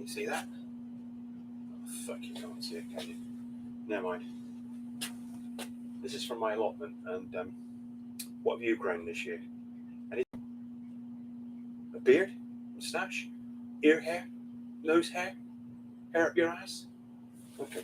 See that? Oh, fuck, you can't see it, can you? Never mind. This is from my allotment, and what have you grown this year? A beard? Moustache? Ear hair? Nose hair? Hair up your ass? Okay.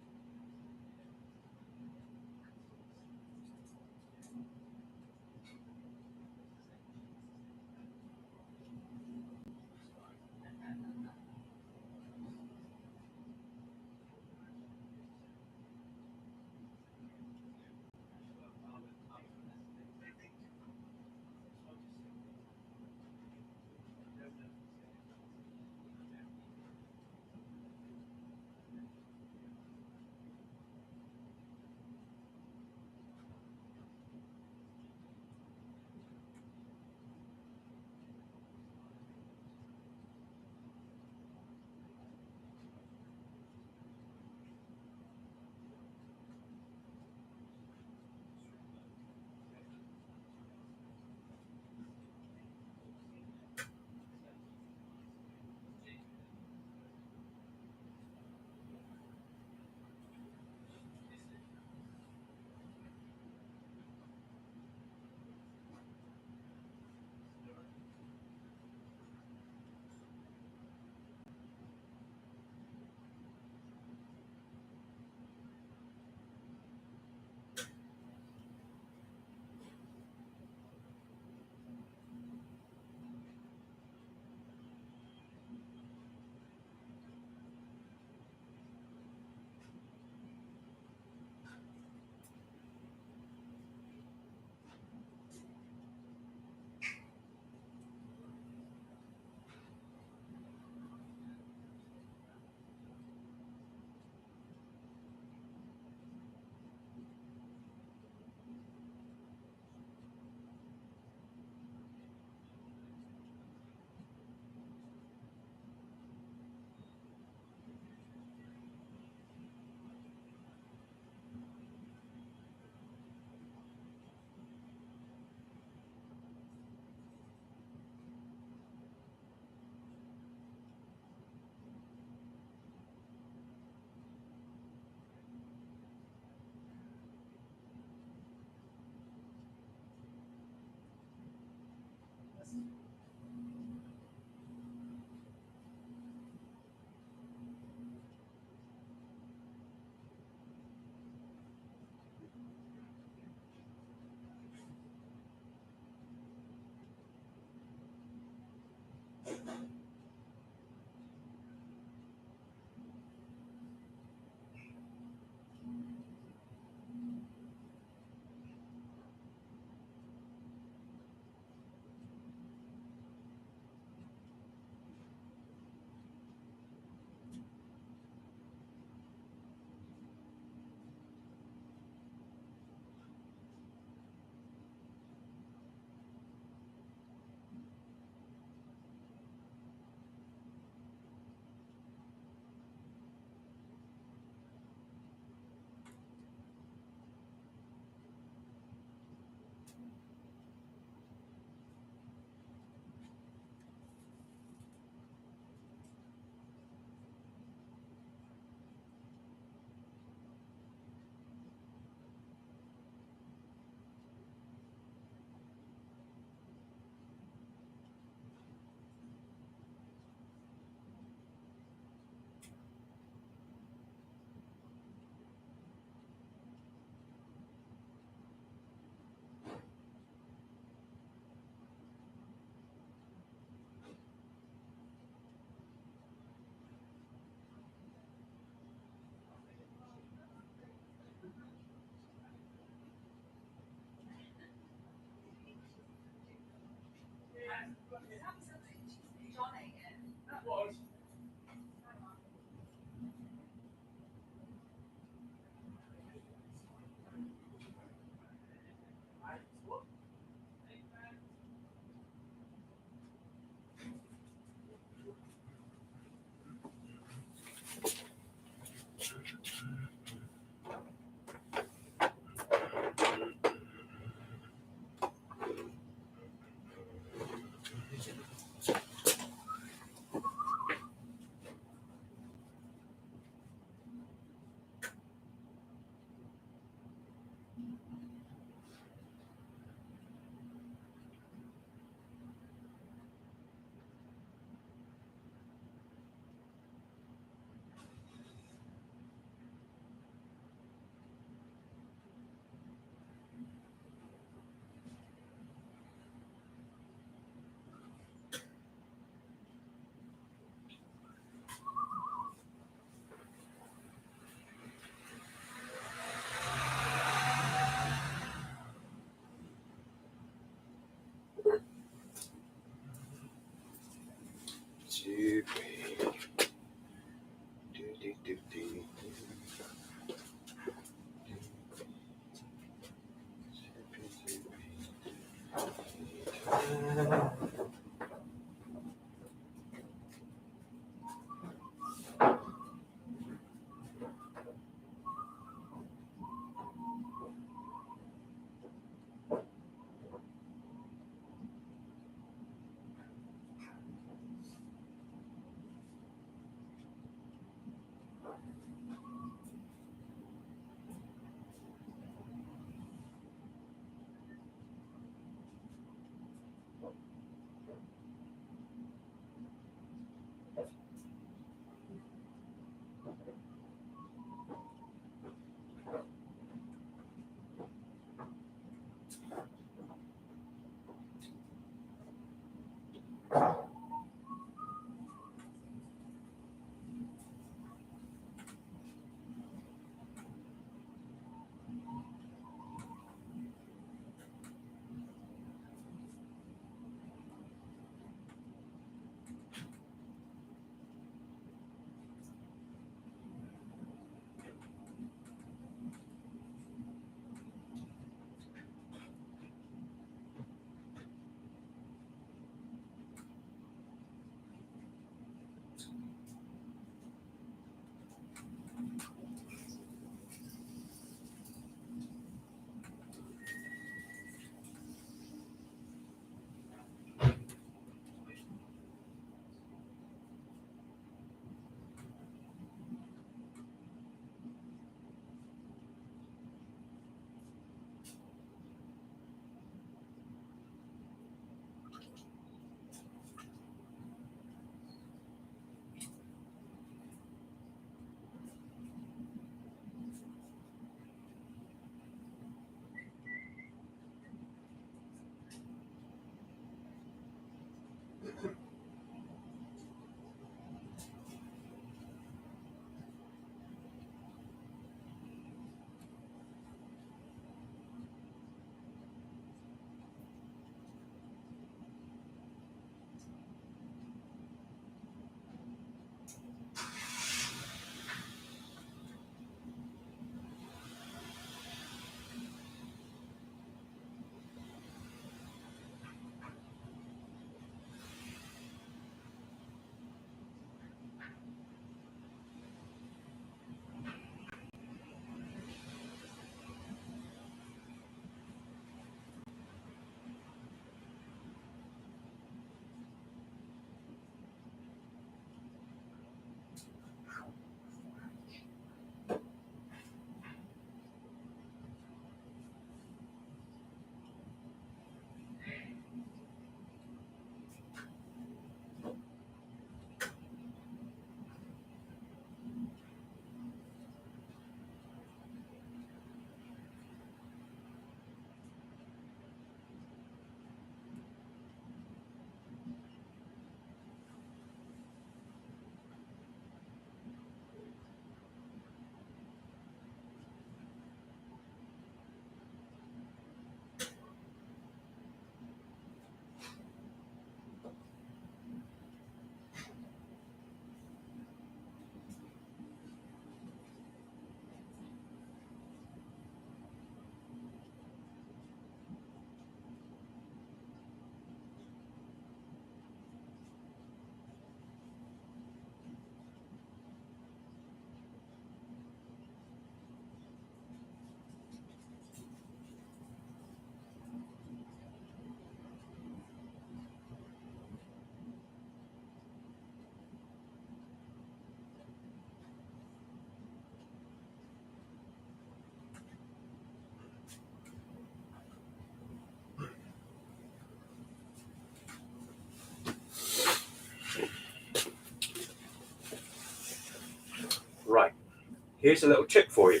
here's a little tip for you.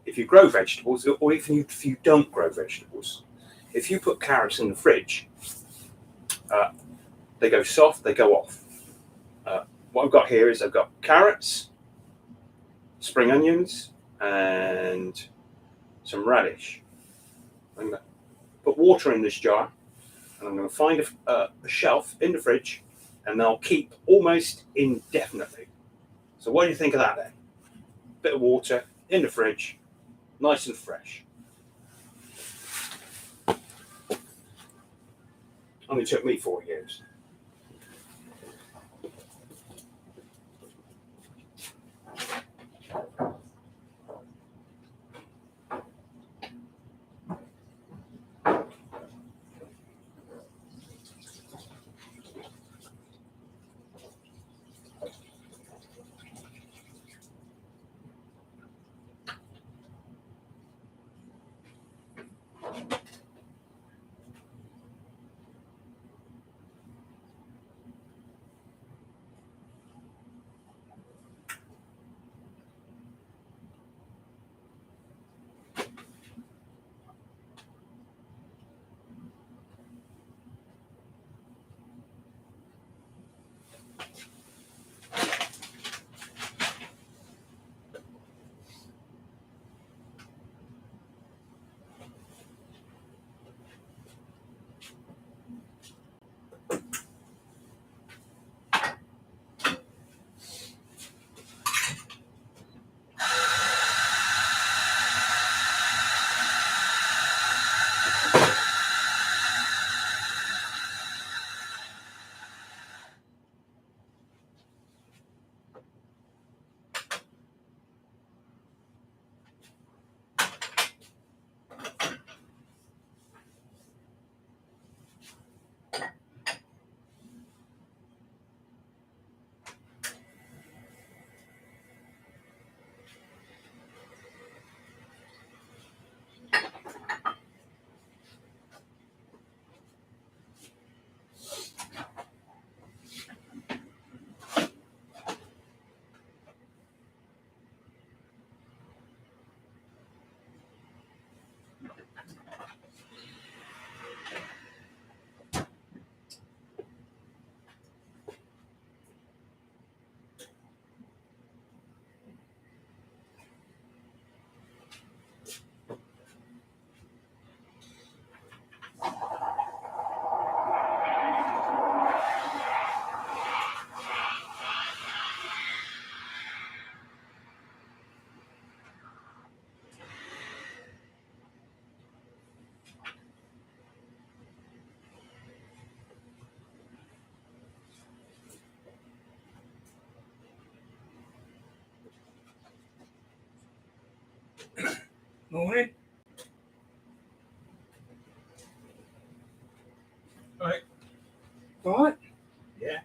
If you grow vegetables, or even if you don't grow vegetables, if you put carrots in the fridge, they go soft, they go off. What I've got here is I've got carrots, spring onions, and some radish. I'm going to put water in this jar, and I'm going to find a shelf in the fridge, and they'll keep almost indefinitely. So what do you think of that then? Bit of water in the fridge, nice and fresh. Only took me 4 years. Morning. Right. All right. Yeah.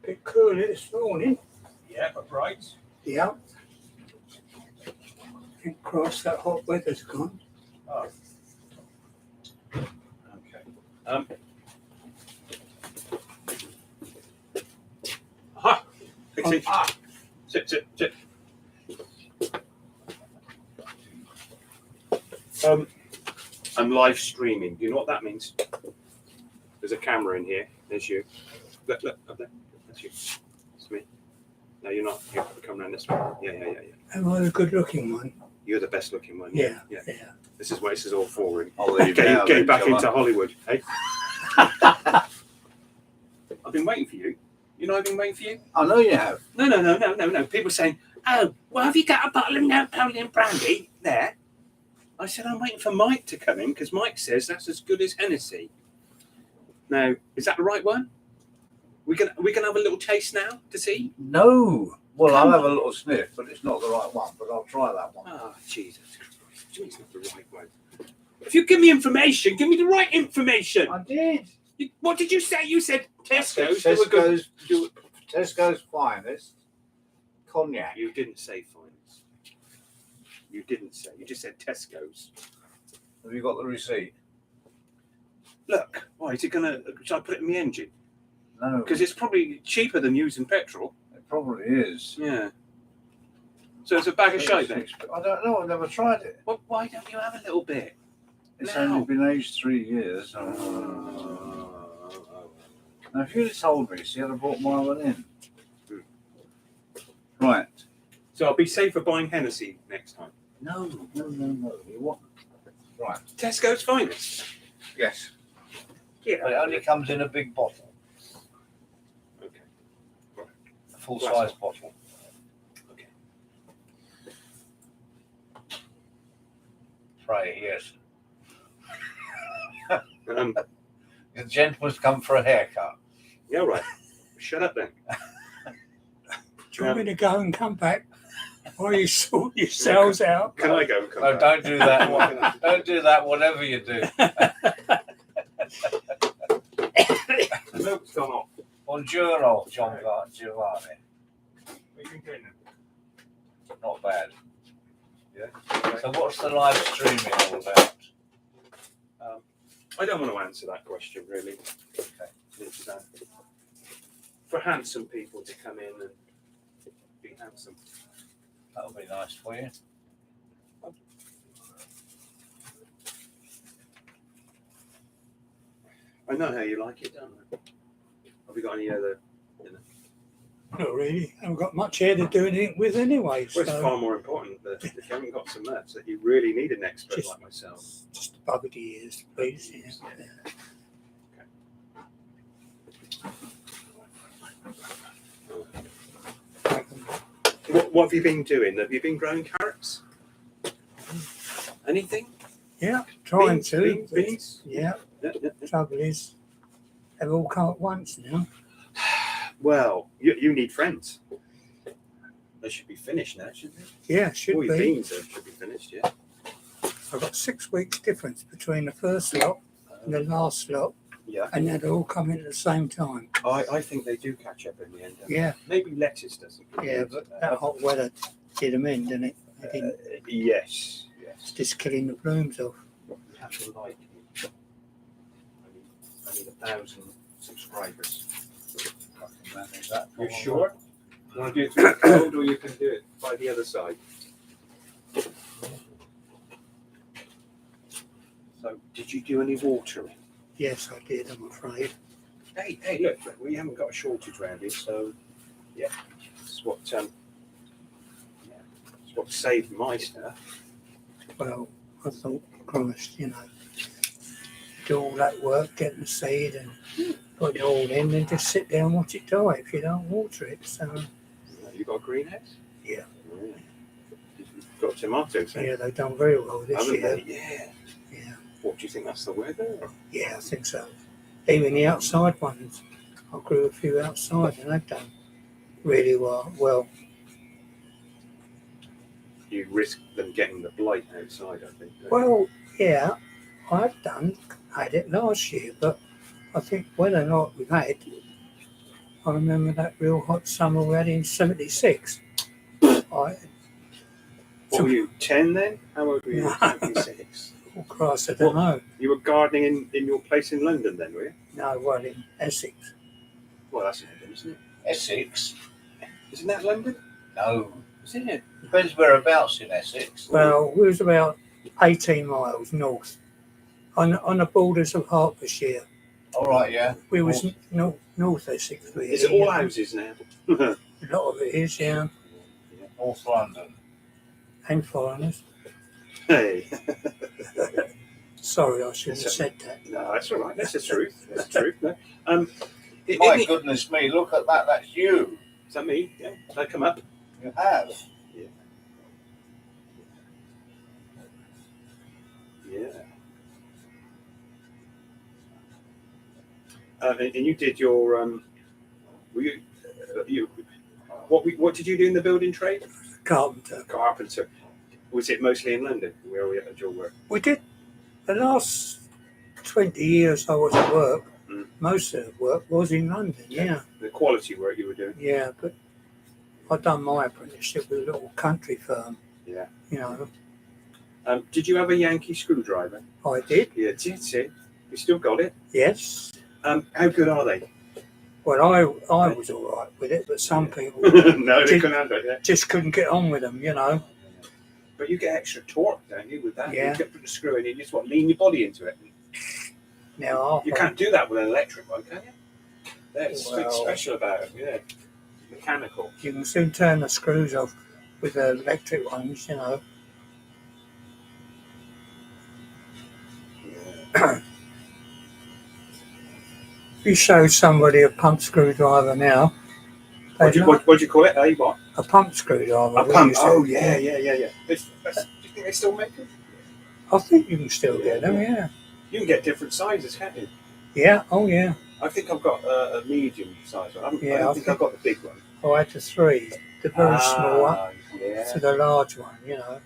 Bit cooler this morning. Yeah, but bright. Yeah. Thank Christ that hot weather's gone. Oh. Okay. Aha! Fix it. Sit. I'm live streaming. Do you know what that means? There's a camera in here. There's you. Look, up there. That's you. It's me. No, you're not. You have to come around this way. Yeah. Am I the good looking one? You're the best looking one. Yeah. This is what this is all for. Really. I'll leave it out Getting then, back shall into I? Hollywood. Hey. I've been waiting for you. You know I've been waiting for you? I know you have. No. People saying, oh, well, have you got a bottle of Napoleon brandy there? I said, I'm waiting for Mike to come in because Mike says that's as good as Hennessy. Now, is that the right one? We can have a little taste now to see? No. Well, Come I'll have on. a little sniff, but it's not the right one. But I'll try that one. Oh, Jesus Christ. What do you mean it's not the right one? If you give me information, give me the right information. I did. What did you say? You said Tesco's. They were good. Tesco's finest cognac. You didn't say finest. You didn't say. You just said Tesco's. Have you got the receipt? Look, why is it gonna? Shall I put it in the engine? No, Because it's probably cheaper than using petrol. it probably is. Yeah. So it's a bag of shite then. I don't know. I've never tried it. Well, why don't you have a little bit? It's No. only been aged 3 years. Now, if you'd have told me, see, I'd have brought my one in. Right. So I'll be safer buying Hennessy next time. No. You want? Right. Tesco's finest. Yes. Yeah. But it only comes in a big bottle, Okay. a full-size bottle. Okay. Pray, yes. The The gentleman's come for a haircut. Yeah, right. Shut up then. Do you want me to go and come back while you sort yourselves out? Can I go and come No, back? don't do that. Don't do that, whatever you do. The milk's gone off. Buongiorno, Giovanni. What are you doing then? Not bad. Yeah. So what's the live streaming all about? I don't want to answer that question really. Okay. It's for handsome people to come in and be handsome. That'll be nice for you. I know how you like it, don't I? Have you got any other? Not really. I haven't got much hair to do anything with anyway. Well, it's So far more important that if you haven't got so much that you really need an expert Just- like myself. just above the ears, please. Yeah. What have you been doing? Have you been growing carrots? Anything? Yeah, trying Beans, to. Beans, but- beans? Yeah, Yeah, yeah. trouble is, they've all come at once now. Well, you need friends. They should be finished now, shouldn't they? Yeah, should All your be. beans should be finished, yeah. I've got 6 weeks difference between the first lot and the last lot, Yeah. and they'd all come in at the same time. I think they do catch up in the end. Yeah, Maybe lettuce doesn't. yeah, but that hot weather did them in, didn't it? They didn't. Yes. It's just killing the blooms off. You have to like me. I need 1,000 subscribers. I can manage that. You sure? You want to do it through the code or you can do it by the other side? So, did you do any watering? Yes, I did, I'm afraid. Hey, look, we haven't got a shortage around here, so yeah, it's what it's what saved my stuff. Well, I thought, Christ, do all that work, get the seed and put it all in, and just sit there and watch it die if you don't water it. So, You got a greenhouse? Yeah. You've got tomatoes, yeah, they've done very well this haven't year. they? Yeah. Yeah, What do you think? That's the weather? yeah, I think so. Even the outside ones, I grew a few outside and they've done really well. You risk them getting the blight outside, I think. don't you? Well, yeah, I've had it last year, but I think whether or not we've had, I remember that real hot summer we had in '76. What were you, 10 then? How old were you? No. 26. Oh Christ, I don't know. You were gardening in your place in London then, were you? No, well, in Essex. Well, that's London, isn't it? Essex? Isn't that London? No. Isn't it? Depends whereabouts in Essex. Well, we was about 18 miles north, on the borders of Hertfordshire. All right, yeah. We was North Essex, really. Is it all houses now? A lot of it is, yeah, North London. and foreigners. Hey. Sorry, I shouldn't have said that. No, that's all right. That's the truth. That's the truth. No. My goodness me, look at that. That's you. Is that me? Yeah. Did I come up? You have. Yeah. Yeah. And you did your were you what did you do in the building trade? Carpenter. Carpenter. Was it mostly in London? Where were you at your work? We did, the last 20 years I was at work, Mm. most of the work was in London, yeah. The quality work you were doing. Yeah, but I'd done my apprenticeship with a little country firm, Yeah. Did you have a Yankee screwdriver? I did, Yeah, that's it. You still got it. yes. How good are they? Well, I was all right with it, but some people No, they Did- couldn't handle it. Yeah. just couldn't get on with them, you know. But you get extra torque, don't you, with that? Yeah. You get put the screw in, you just lean your body into it. Now, You can't do that with an electric one, can you? There's something Well- special about it, yeah. Mechanical. you can soon turn the screws off with the electric ones, you know. If you show somebody a pump screwdriver now, What do you call it? A what? a pump screwdriver. A what pump. you say. Oh, yeah. Do you think they still make them? I think you can still get them, yeah. You can get different sizes, can't you? Yeah, oh yeah. I think I've got a medium size one. I Yeah, don't I think think- I've got the big one. I had the 3, the very small one Yeah. to the large one, you know.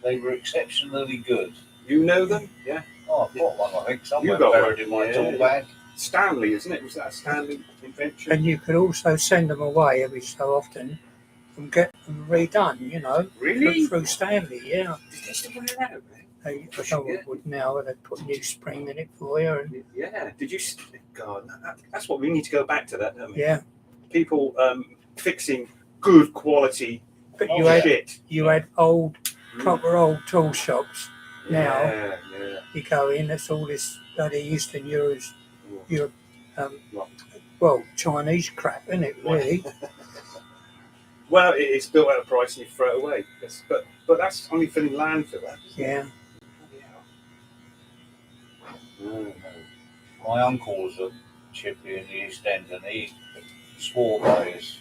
They were exceptionally good. You know them? Yeah. Oh, I've got one, I think, somewhere You got buried one? in my Yeah. tool bag. Stanley, isn't it? Was that a Stanley invention? And you could also send them away every so often and get them redone, you know. Really? Through Stanley, yeah. Did they still put it out, man? I don't know what would now, they put new spring in it for you. And, Yeah. Did you? God, that's what we need to go back to, that, don't we? yeah. People fixing good quality But shit. you had proper old tool shops. Now, Yeah. you go in, it's all this bloody Eastern Europe, What? well, Chinese crap, isn't it, really? Well, it's built at a price and you throw it away. But that's only filling landfill. That. Yeah. My uncle was a chippy in the East End, and he swore by his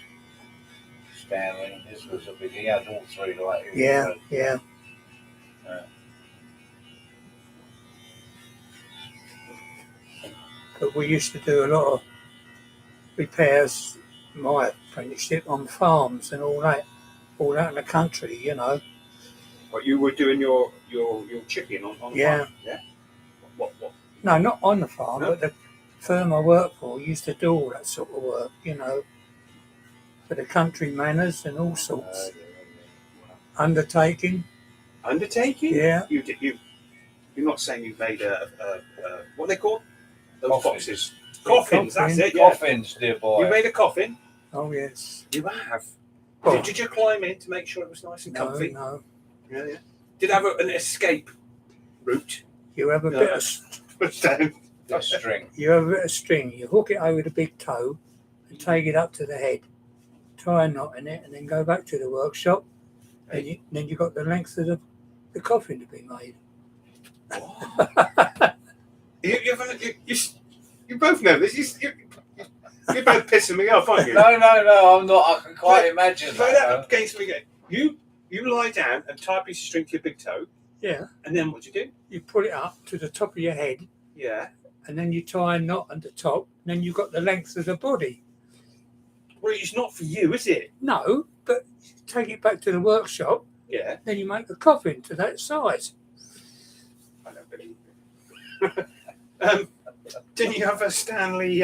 Stanley. This was a big. He had all 3 like. Yeah. But we used to do a lot of repairs, my apprenticeship, on farms and all that in the country, you know. But you were doing your chipping on the Yeah. farm? Yeah. What? No, not on the farm, No? but the firm I worked for used to do all that sort of work, you know, for the country manors and all sorts. Undertaking, Undertaking? yeah. You're not saying you made a what are they called? Those Coffins. boxes. Coffins. That's Coffin. it. Yeah. Coffins, dear boy. You made a coffin. Oh, yes. You have. Well, Did you climb in to make sure it was nice and comfy? no. Yeah. Did it have an escape route? You have a No. bit of A string. you have a bit of string. You hook it over the big toe and take it up to the head. Tie a knot in it, and then go back to the workshop. And then you got the length of the coffin to be made. You both know this. You're both pissing me off, aren't you? No, I'm not. I can quite imagine Throw that. that against me again. You lie down and tie a piece of string to your big toe, Yeah. and then what do you do? You put it up to the top of your head, Yeah. and then you tie a knot at the top. And then you've got the length of the body. Well, it's not for you, is it? No, but take it back to the workshop. Yeah. Then you make the coffin to that size. I don't believe it. Didn't you have a Stanley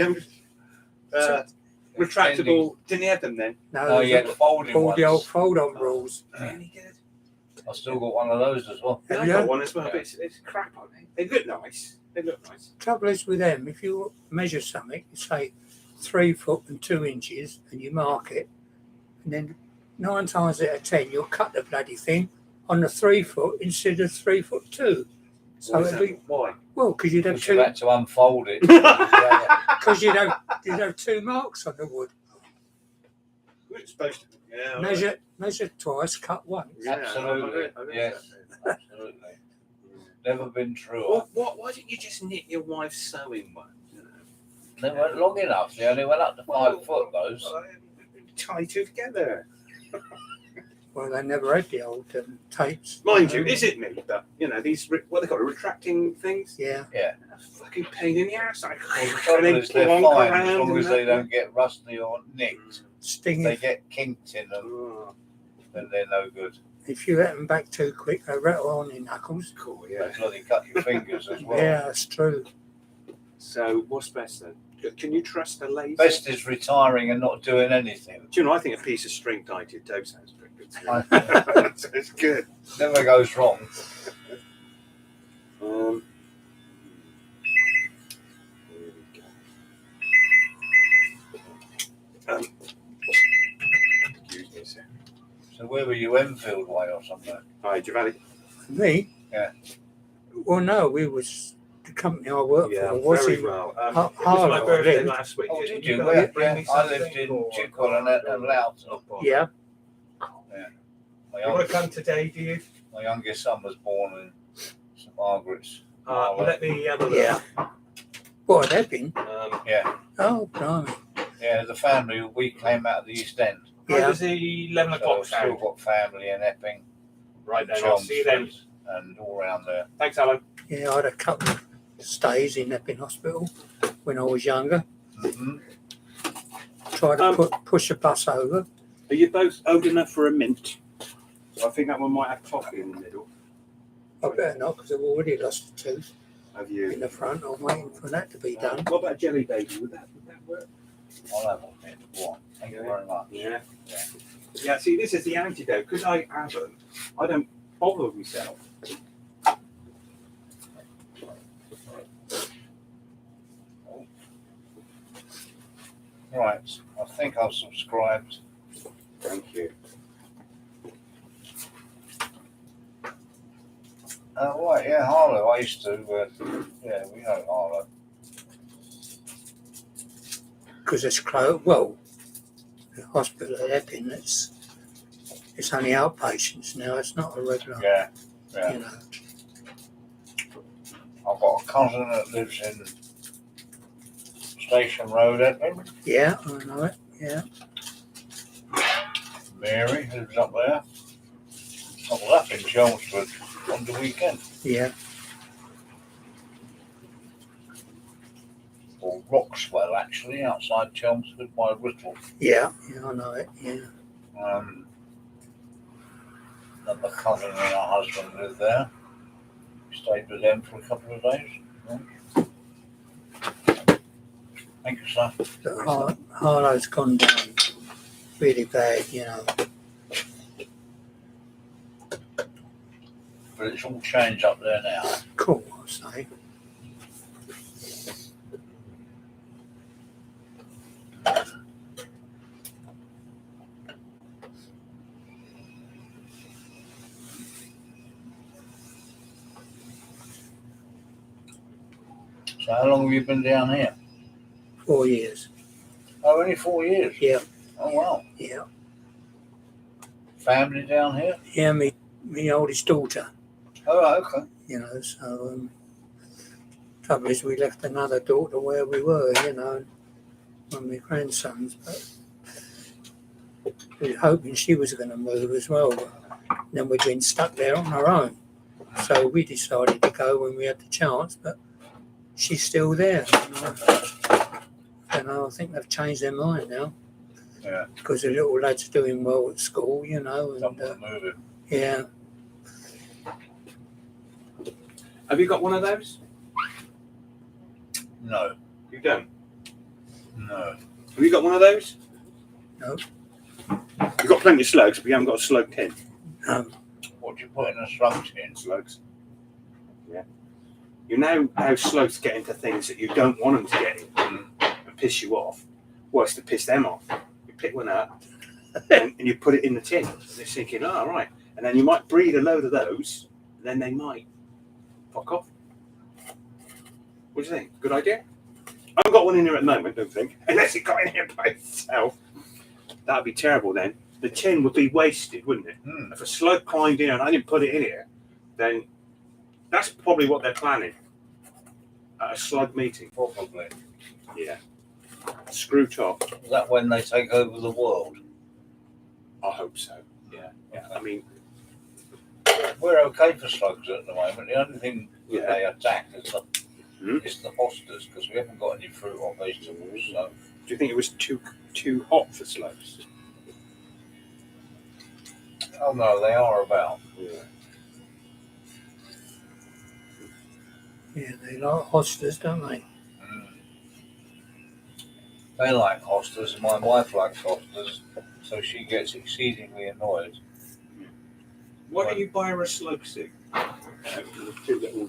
retractable? Didn't you have them then? No, Oh, yeah, the folding all ones. the old fold-on rules. Any good? I've still got one of those as well. Yeah, I Yeah. got one as well. Yeah. But it's crap on it. They look nice. Trouble is with them, if you measure something, say 3 foot and 2 inches, and you mark it, and then 9 times out of 10 you'll cut the bloody thing on the 3 foot instead of 3 foot 2. So it'd be Why? well because you'd have Because you two had to unfold it. Yeah. because you'd have 2 marks on the wood. It's supposed to. Yeah. Measure twice, cut once. Yeah, Absolutely. I know Yes. that. Absolutely. Never been truer. Why didn't you just knit your wife's sewing one? They weren't long enough. They only went up to 5 foot, those. Tie two together. Well, they never had the old tapes. Mind you, is it me? But these what they got retracting things. Yeah. A fucking pain in the ass. Like, Well, the trouble is they're plonk fine around as long and as that. they don't get rusty or nicked. Sting They if, get kinked in them, then they're no good. if you let them back too quick, they rattle on your knuckles. Cool, They yeah. bloody cut your fingers as well. Yeah, that's true. So what's best then? Can you trust a laser? Best is retiring and not doing anything. Do you know? I think a piece of string tied to your toe sounds pretty good. I- So it's good. Never goes wrong. Here we go. Excuse me, sir. So where were you, Enfield way or something? Hi, Giovanni. Me? Yeah. Well, no, we was the company I worked for was very in well. Har- It was my Harlow, I birthday think. last week. Oh, did you? guys Where? bring me Yeah, I something, lived in or- Chickwell and Loughton. Yeah. My You want to come youngest, today, do you? my youngest son was born in St Margaret's. Let me have a look. Yeah. What had been? Yeah, Oh, blimey. yeah. The family, we came out of the East End. How Yeah. does the 11 So o'clock we've still sound? got family in Epping, Right then, I'll see you then. Chelmsford, and all around there. Thanks, Alan. Yeah, I had a couple of stays in Epping Hospital when I was younger. Mm-hmm. Tried to push a bus over. Are you both old enough for a mint? I think that one might have coffee in the middle. I better not because I've already lost a tooth Have in you? the front. I'm waiting for that to be done. What about Jelly Baby? Would that work? I'll have one. Go on. Thank you very much. Yeah. Yeah, see, this is the antidote. Because I haven't, I don't bother with myself. Right, I think I've subscribed. Thank you. Right, yeah, Harlow. I used to, yeah, we know Harlow. Because it's closed. Well, the hospital at Epping, it's only outpatients now. It's not a regular, Yeah, you know. I've got a cousin that lives in Station Road, Epping. Yeah, I know it. Yeah. Mary lives up there. I was up in Chelmsford on the weekend. Yeah. Or Roxwell, actually, outside Chelmsford by Whittle. Yeah. Yeah, I know it. Yeah. And my cousin and her husband lived there. Stayed with them for a couple of days. Thank you, sir. But Harlow's gone down really bad, you know. But it's all changed up there now. Cool, I'll say. So how long have you been down here? 4 years. Oh, only 4 years? Yeah. Oh, wow. Yeah. Family down here? Yeah, me oldest daughter, Oh, okay. you know, so trouble is we left another daughter where we were, you know, one of my grandsons, but we were hoping she was going to move as well, but then we'd been stuck there on our own. So we decided to go when we had the chance, but she's still there. You know, I think they've changed their mind now. Yeah. Because the little lad's doing well at school, you know. And, Someone moving. yeah. Have you got one of those? No. You don't? No. Have you got one of those? No. You've got plenty of slugs, but you haven't got a slug tin. What do you put in a slug tin? Slugs. Yeah. You know how slugs get into things that you don't want them to get in and piss you off. Well, it's to piss them off. You pick one up and you put it in the tin. And they're thinking, oh, right. And then you might breed a load of those, and then they might fuck off. What do you think? Good idea? I haven't got one in here at the moment, don't think. Unless it got in here by itself. That would be terrible then. The tin would be wasted, wouldn't it? If a slug climbed in and I didn't put it in here, then that's probably what they're planning. At a slug meeting. Probably. Yeah. Screw top. Is that when they take over the world? I hope so. Yeah. I mean, we're okay for slugs at the moment. The only thing Yeah. they attack is the hostas, because we haven't got any fruit or vegetables. So do you think it was too hot for slugs? oh no, they are about. Yeah. Yeah, they like hostas, don't they? They like hostas, and my wife likes hostas, so she gets exceedingly annoyed. Why don't you buy her a slug suit? With two little,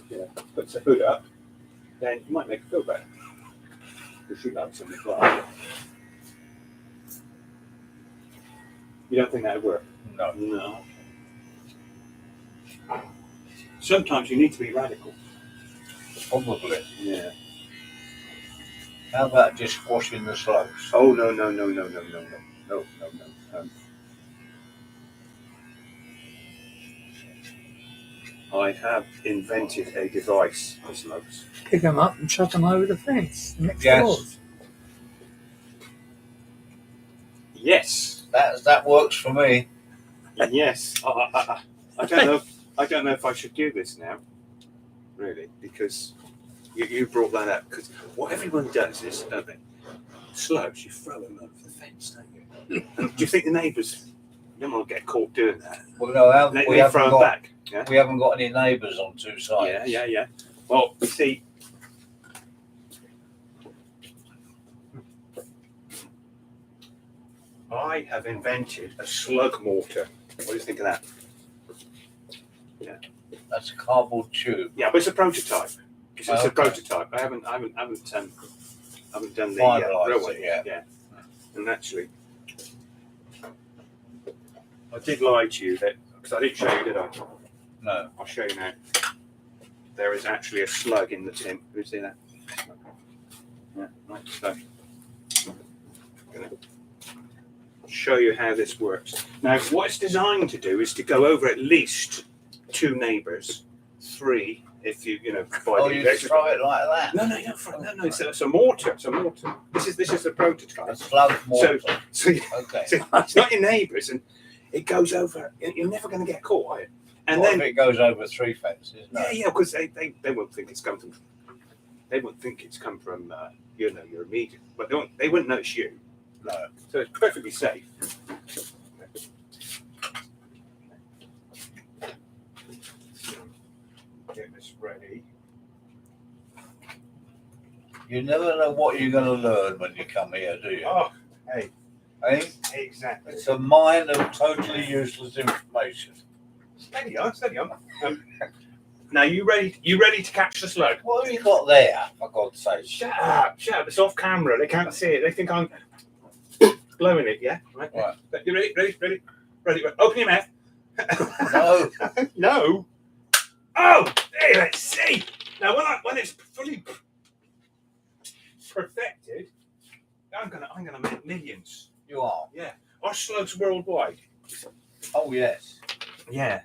puts a hood up, then you might make her feel better. Because she loves them as well. You don't think that would work? No. No. Sometimes you need to be radical. Probably. Yeah. How about just squashing the slugs? Oh no. I have invented a device for slugs. Pick them up and chuck them over the fence next Yes. doors. Yes. That works for me. Yes. I don't know. I don't know if I should do this now, really, because you brought that up. Because what everyone does is, don't they? Slugs, you throw them over the fence, don't you? And do you think the neighbours? You don't want to get caught doing that. Well, no, They we throw haven't them got. back. Yeah. We haven't got any neighbours on two sides. Yeah. Well, you see, I have invented a slug mortar. What do you think of that? That's a cardboard tube. Yeah, but it's a prototype. It's a Okay. prototype. I haven't done the Finalised real one it yet. Yeah, and actually, I did lie to you that because I didn't show you, did I? No. I'll show you now. There is actually a slug in the tin. Can you see that? Yeah, right. So, I'm going to show you how this works. Now, what it's designed to do is to go over at least 2 neighbours, 3 if you provide. Oh, you throw it like that? No, you don't throw it. No. It's a mortar. It's a mortar. This is a prototype. A slug mortar. So Okay. it's not your neighbours, and it goes over. You're never going to get caught, are you? And What then if it goes over 3 fences? No. yeah, because they won't think it's come from. They won't think it's come from your immediate, but they wouldn't notice you. No. So it's perfectly safe. Get this ready. You never know what you're going to learn when you come here, do you? Oh, hey, Eh? exactly. It's a mine of totally useless information. Steady on. Now you ready to catch the slug? What have you got there, for God's sake? Shut up. It's off camera. They can't see it. They think I'm blowing it, yeah? Right. You ready? Open your mouth. No. No. Oh, hey, let's see. Now when it's fully perfected, I'm gonna make millions. You are? Yeah. Are slugs worldwide? Oh, yes. Yeah.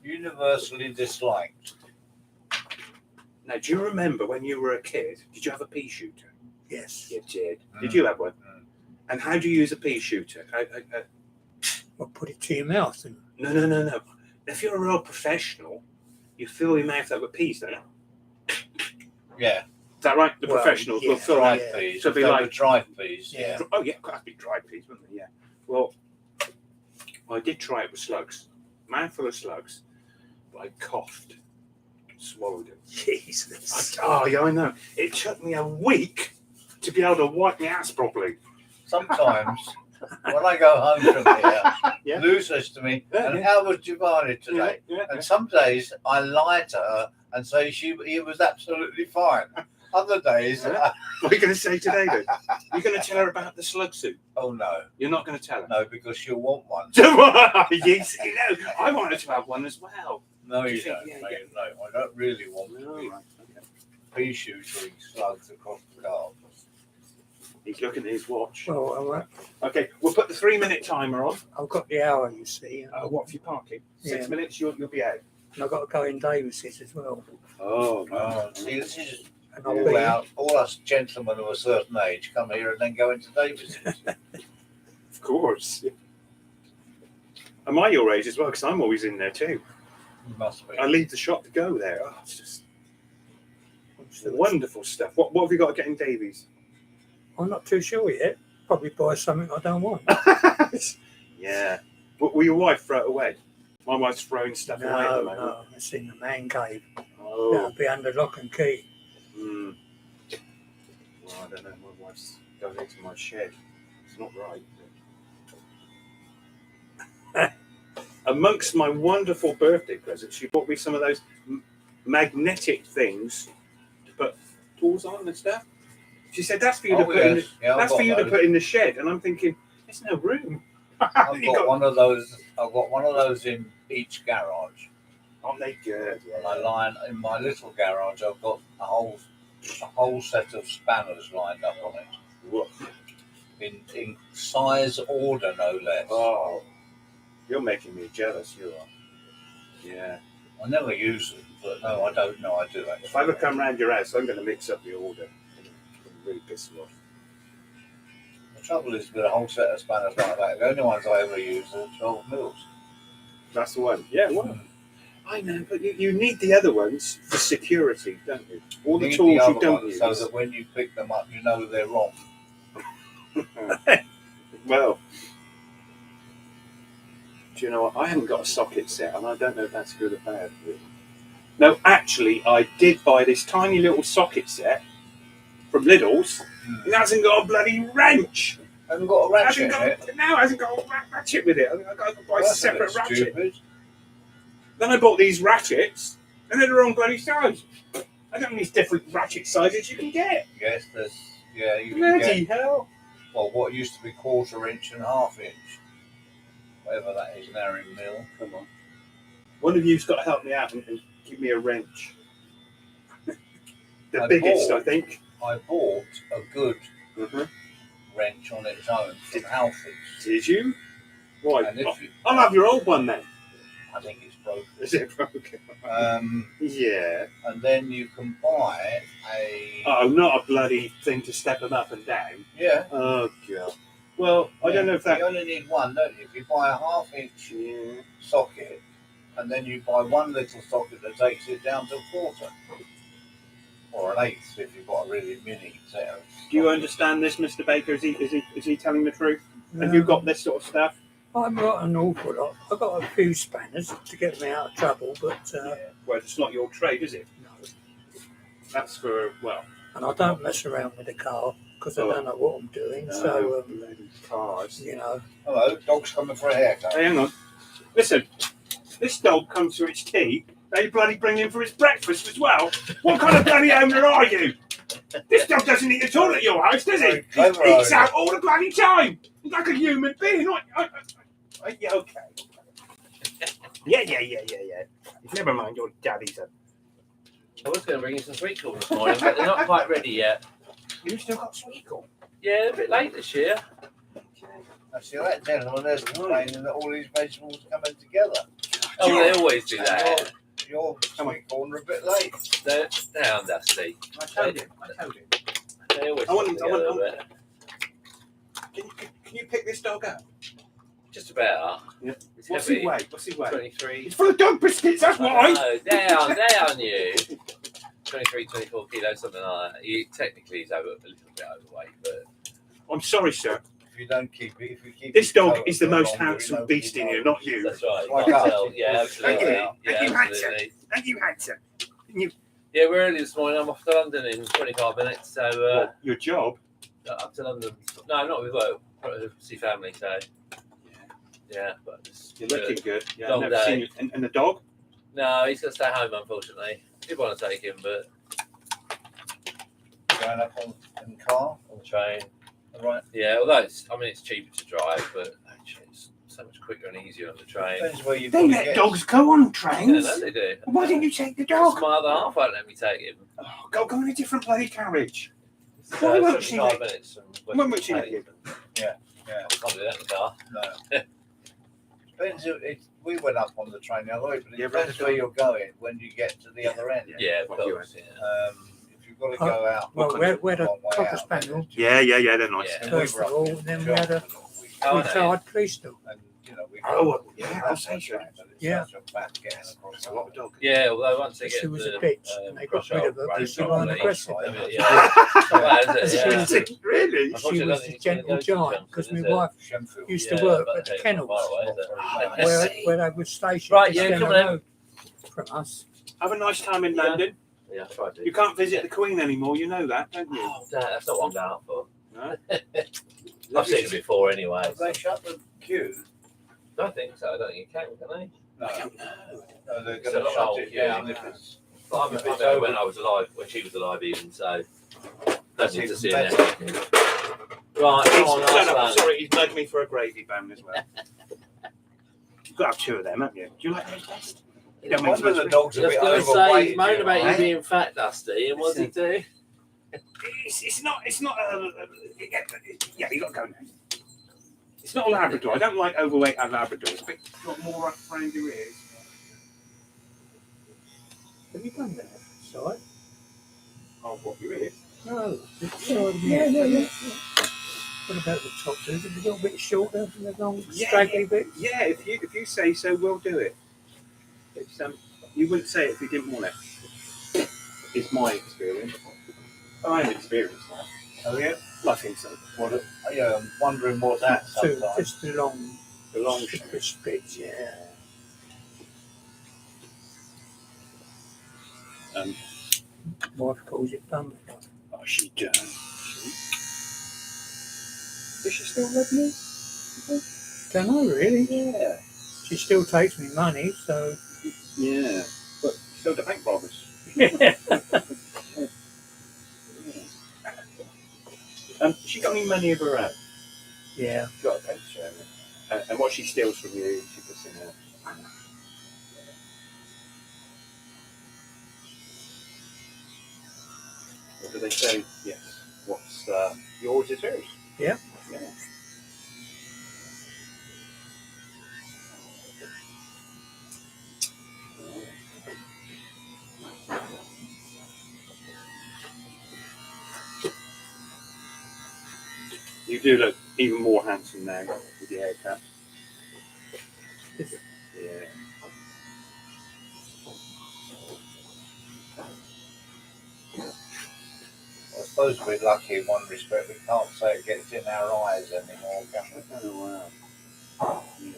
Universally disliked. Now, do you remember when you were a kid? Did you have a pea shooter? Yes. You did. Did you have one? Mm. And how do you use a pea shooter? Well, put it to your mouth and No. If you're a real professional, you fill your mouth up with peas, don't you? Yeah. Is that right? The Well, professionals will yeah. fill Dried out. peas. So it'd be They like- were dried peas. Yeah. Oh yeah, that'd be dried peas, wouldn't they? Yeah. Well, I did try it with slugs. Mouthful of slugs, but I coughed, swallowed it. Jesus. Oh yeah, I know. It took me a week to be able to wipe my ass properly. Sometimes, when I go home from here, Yeah. Lou says to me, Yeah, and yeah. how was Giovanni today? Yeah. And some days I lie to her and say he was absolutely fine. Other days, Yeah. What are you going to say today, then? You're going to tell her about the slug soup. oh no, You're not going to tell her. no, because she'll want one. Yes, I wanted to have one as well. No, Do you you think- don't. yeah, no, yeah. no, I don't really want to No, be right, okay. pea shooting slugs across the garden. He's looking at his watch. Well, Okay, we'll put the 3-minute timer on. I've got the hour, you see, What if you're parking? 6 Yeah. minutes, you'll be out. and I've got to go in Davis's as well. Oh, Oh, see, this is And I'll all us gentlemen of a certain age come here and then go into Davis's. of course. Am I your age as well? Because I'm always in there too. Must be. I leave the shop to go there. Oh, it's just be. wonderful stuff. What have you got to get in Davies? I'm not too sure yet. Probably buy something I don't want. Yeah. Will your wife throw it away? My wife's throwing stuff away at the moment. No, it's in the man cave. Oh. That'll be under lock and key. Well, I don't know. My wife's going into my shed. It's not right. Amongst my wonderful birthday presents, she bought me some of those magnetic things to put tools on and stuff. She said, "That's for you to put in. Yeah, That's for you to put in the shed." And I'm thinking, "There's no room." I've got one of those. I've got one of those in each garage. Aren't they good? And I line in my little garage. I've got a whole set of spanners lined up on it. Woof. In size order, no less. Oh, you're making me jealous. You are. Yeah. I never use them, but no, I don't know. I do actually. If I ever come round your house, I'm going to mix up the order. I'm really piss you off. The trouble is with a whole set of spanners like that, the only ones I ever use are 12 mils. That's the one. Yeah, well, I know, but you need the other ones for security, don't you? All the Need tools the you other don't ones use. so that when you pick them up, you know they're wrong. Well, do you know what? I haven't got a socket set, and I don't know if that's good or bad. Really. No, actually, I did buy this tiny little socket set from Lidl's. It hasn't got a bloody wrench. Hasn't got a ratchet Hasn't in got, it. no, it hasn't got a ratchet with it. I've got to buy That's a separate bit ratchet. stupid. Then I bought these ratchets, and they're the wrong bloody size. I don't know these different ratchet sizes you can get. Yes, there's you can Bloody get hell. well what used to be 1/4 inch and 1/2 inch. Whatever that is now in mil. Come on. One of you's got to help me out and give me a wrench. The biggest, I think. I bought a good Uh-huh. wrench on its own from Alfie's. Did you? Why? And if you, I'll have your old one then. I think it's broken. Is it broken? Yeah. And then you can buy a Oh, not a bloody thing to step them up and down. yeah. Oh, God. Well, I don't know if that... You only need one, don't you? If you buy a 1/2 inch Yeah. socket, and then you buy one little socket that takes it down to 1/4, or an 1/8 if you've got a really mini set of. Do you understand this, Mr. Baker? Is he telling the truth? Have you got this sort of stuff? I've got an awful lot. I've got a few spanners to get me out of trouble, but Well, it's not your trade, is it? no. That's for, well... And I don't mess around with the car because I don't know what I'm doing. So, bloody cars. You know. Hello, dog's coming for a haircut. Hey, hang on. Listen, this dog comes for its tea. They bloody bring him for his breakfast as well. What kind of bloody owner are you? This dog doesn't eat at all at your house, does he? He eats out all the bloody time. He's like a human being. Yeah, okay. Yeah. Never mind, your daddy's a... I was going to bring you some sweet corn this morning, but they're not quite ready yet. You still got sweet corn? Yeah, a bit late this year. I see that gentleman there's complaining that all these vegetables are coming together. Oh, they always do that. Your sweet corn are a bit late. They're down dusty. I told him. They always I want come them- I together want- a bit. Can you pick this dog up? Just about. Yeah. It's What's heavy. he weigh? 23. He's full of dog biscuits, that's why. No, down you. 23, 24 kilos, something like that. Technically, he's a little bit overweight, but... I'm sorry, sir. If you don't keep it, if you keep This it dog covered is the for most longer, handsome nobody beast in knows. here, not you. That's right. Like You can't us. tell. Yeah, absolutely. Thank you. Yeah, Thank you, handsome. absolutely. Thank you, handsome. Yeah, we're early this morning. I'm off to London in 25 minutes, so Your job? up to London. No, not with work. See family, so yeah. But just, You're looking good. Yeah, Long I've never day. seen you. And the dog? No, he's got to stay home, unfortunately. I did want to take him, but Going up on the car. on the train. Right. Yeah, although it's cheaper to drive, but actually it's so much quicker and easier on the train. Depends where you They let dogs go on Yeah, trains. no, they do. Why didn't you take the Just dog? my other half won't let me take him. Oh, go in a different bloody carriage. So Why it's won't she 75 let- minutes from When won't she let Western you? Yeah. I can't do that in the car. No. Depends. We went up on the train the other way, but it Yeah, depends but- where you're going when you get to the other end. Yeah, of What you course. Yeah. If you've got to go out, Well, we had a long way cocker out, spaniel Yeah, they're nice. Yeah. and we first were of up all, in and then we had a Oh, I know. retired police dog. and we Oh, yeah, that's I'll say the so. train, but it's Yeah. such a fat getting across It's a the lot of dog. Yeah, although once they She get was the a bitch, and they got crush rid out of her running because she properly, wasn't aggressive. I mean, yeah. It's not bad, is it? Yeah. She was Really? She Unfortunately, was I a think it's gonna gentle go to giant Johnson, because my is it? wife Shenfield. used to work but at the it's kennels not far away, is it? where they were stationed Right, just yeah, down come the on road from us. Have a nice time in Yeah. London. Yeah, I tried to. You can't visit the Queen anymore, you know that, don't you? Oh, that's not what I'm going out for. No? I've seen it before anyway. Have they shut the queue? I don't think so. I don't think you can they? No. I don't know. No, they're It's going a to shut lot it of- yeah. down if it's. But I remember when I was alive, when she was alive even, so That's nothing to even see better. in there. Right, come on, last one. Sorry, he's mugged me for a gravy bone as well. You've got to have two of them, haven't you? Do you like those best? You don't make One of the much. dogs a Just bit going to say, overweight. he's moaning about you right? being fat, Dusty, and what's he do? It's not. Yeah, you got to go now. It's not a Labrador. I don't like overweight Labradors. But got more up around your ears. Have you done that side? Oh, what your ears? No, the side of the head. What about the top? Is it a little bit shorter than the long, straggly bit? Yeah, if you say so, we'll do it. It's, you wouldn't say it if you didn't want it. It's my experience. I'm experienced now. Oh yeah. I think so. Yeah, I'm wondering what that Two, sometimes. just the long bits, Yeah. Wife calls it bumperfly. Oh, she does. Does she still love me? Don't know really. Yeah. She still takes me money, so Yeah. But still the bank robbers. She got any money of her own? yeah. Got a pension. And what she steals from you, she puts in her. What do they say? Yes. What's yours is hers? Yeah. Yeah. You do look even more handsome now with your haircut. Yeah. I suppose we're lucky in one respect. We can't say it gets in our eyes anymore, can we? Oh, wow. Yeah.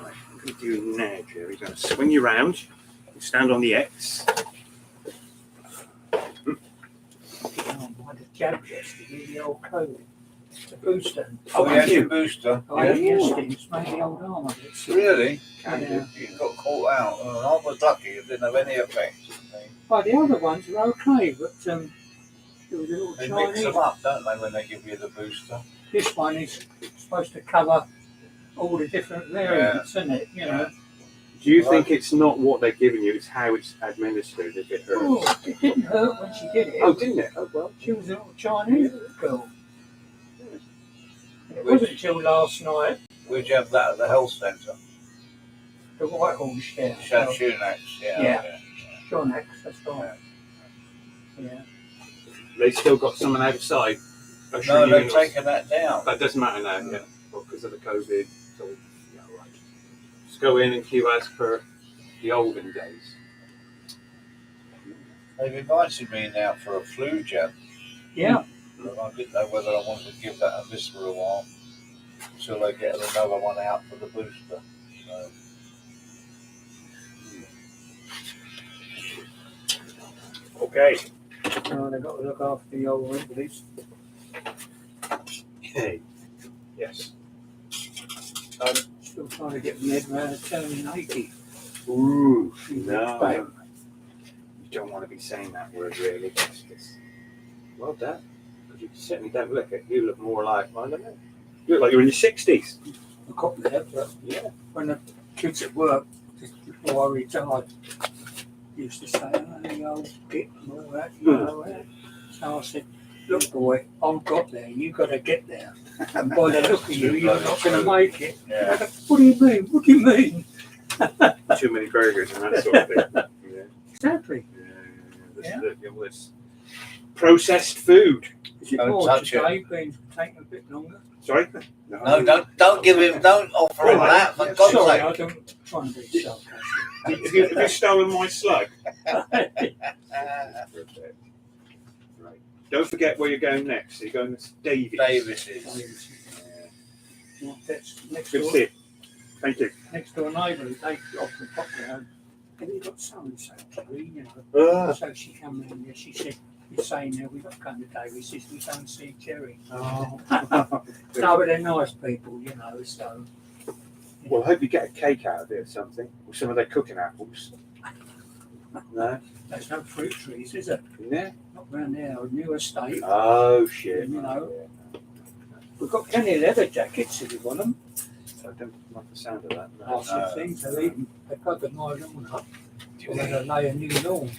Right, I'm going to do now, Jerry. I'm going to swing you round and stand on the X. By the jab yesterday, the old COVID. The booster. Oh, have yeah, you? the booster. I had it yesterday, it's made the old arm of it. Really? Yeah. You got caught out. I was lucky. It didn't have any effect. Well, the other ones are okay, but there was a little They mix Chinese. them up, don't they, when they give you the booster? This one is supposed to cover all the different variants, isn't it? You know. Do you think it's not what they're giving you, it's how it's administered if it hurts? Oh, it didn't hurt when she did it. Oh, didn't it? Oh, well. She was a little Chinese girl. And it wasn't until last night, Would you have that at the health centre? the White Horse there. Shunax, Yeah. John X, that's right. Yeah. They still got someone outside. No, they've taken that down. That doesn't matter now, yeah. Well, because of the COVID. So, yeah, right. Just go in and queue as per the olden days. They've invited me now for a flu jab. Yeah. But I didn't know whether I wanted to give that a miss for a while until they get another one out for the booster. So. Okay. Oh, they've got to look after the old invalids. Hey. Yes. Still trying to get my head around turning 80. Ooh, No. no. You don't want to be saying that word, really. Well done. Because you certainly don't look it. You look more like, I don't know. You look like you're in your 60s. I got there, but Yeah. when the kids at work, just before I retired, used to say, oh, the old git and all that, you know that. So I said, look, boy, I've got there, you got to get there. And by the look of you, you're not going to make it. Yeah. What do you mean? What do you mean? Too many burgers and that sort of thing. Yeah. Exactly. Yeah. This processed food. Is it Don't more touch it. today been taking a bit longer? Sorry? No, don't give him, don't offer him that, for God's Sorry, sake. I don't try and be sarcastic. Have you stolen my slug? Right. Don't forget where you're going next. You're going to Davies. Davis's. Well, that's next Good to door. see you. Thank you. Next door neighbour, they off the top there. Have you got so and so, Kerry? You know. So she came in there. She said, "You're saying there we've got to come to Davies. We don't see Jerry." Oh. No, but they're nice people, you know. So Well, I hope you get a cake out of it or something, or some of their cooking apples. No? There's no fruit trees, is there? Yeah. Not round there, our new estate. Oh, shit. You know. We've got plenty of leather jackets if you want them. I don't like the sound of that. No. Lots of things. They cut the my lawn up. We're going to lay a new lawn.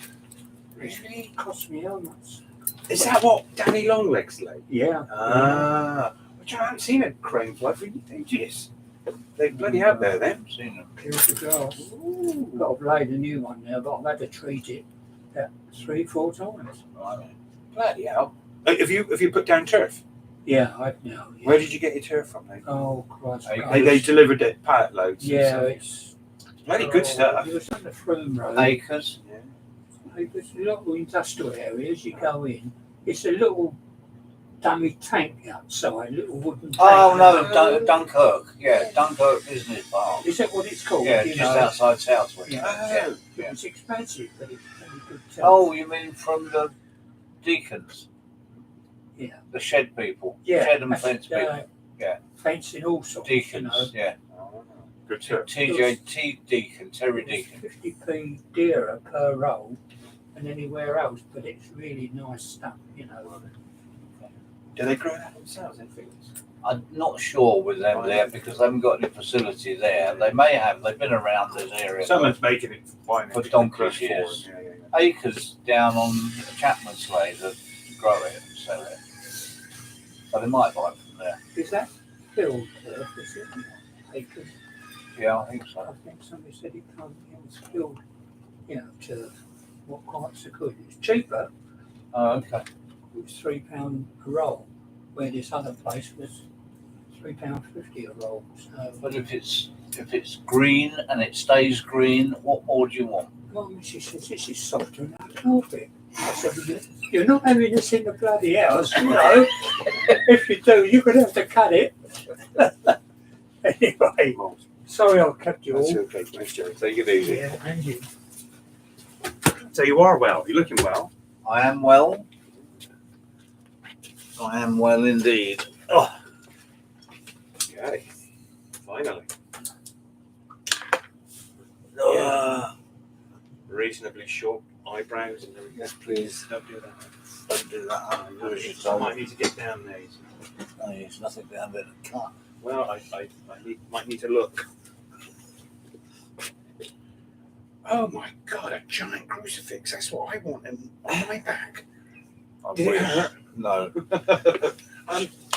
Really? It cost me how much? Is that what Danny Longlegs laid? Yeah. Ah. Which I haven't seen a crane fly for ages. They bloody out there then. I've seen them. Here's the girl. Got to laid a new one now, but I've had to treat it about 3-4 times. Right. Bloody hell. Have you put down turf? Yeah, I know. Yeah. Where did you get your turf from then? Oh, Christ. They delivered it pallet loads. Yeah, it's bloody good stuff. It was on the Froome Road. Acres. There's little industrial areas you go in. It's a little dummy tank outside, little wooden tank. Oh no, Dunkirk. Yeah, Dunkirk Business Park. Is that what it's called? Yeah, you just know? outside Southwick. Yeah. Yeah. It was expensive, but it's very good. Oh, you mean from the Deacons? Yeah. The shed people. Yeah. Shed and fence people. Yeah. Fencing all sorts. Deacons. You know. Yeah. Good stuff. TJ Deacon, Terry Deacon. 50p dearer per roll than anywhere else, but it's really nice stuff, you know. Do they grow that themselves in fields? I'm not sure with them there because they haven't got any facility there. They may have. They've been around this area. Someone's making it for donkey's years. Acres down on Chapman's Way that grow it and sell it. So they might buy it from there. Is that filled turf, is it? Acres? Yeah, I think so. I think somebody said it was filled, you know, turf. What quite so good. It's cheaper. Oh, okay. It was £3 a roll, where this other place was £3.50 a roll. So, But if it's green and it stays green, what more do you want? well, she says this is softer than a carpet. I said, you're not having this in the bloody house, you know. If you do, you're going to have to cut it. Anyway, sorry I kept you That's all. okay, thanks, Jerry. Take it easy. Yeah, and you. So you are well. You're looking well. I am well. I am well indeed. Oh, Okay. Finally. Reasonably short eyebrows and everything. yes, please. Don't do that. Don't do that. I might need to get down there. No, there's nothing down there to cut. Well, I might need to look. Oh my God, a giant crucifix. That's what I want on my back. I Did it wish. hurt? No.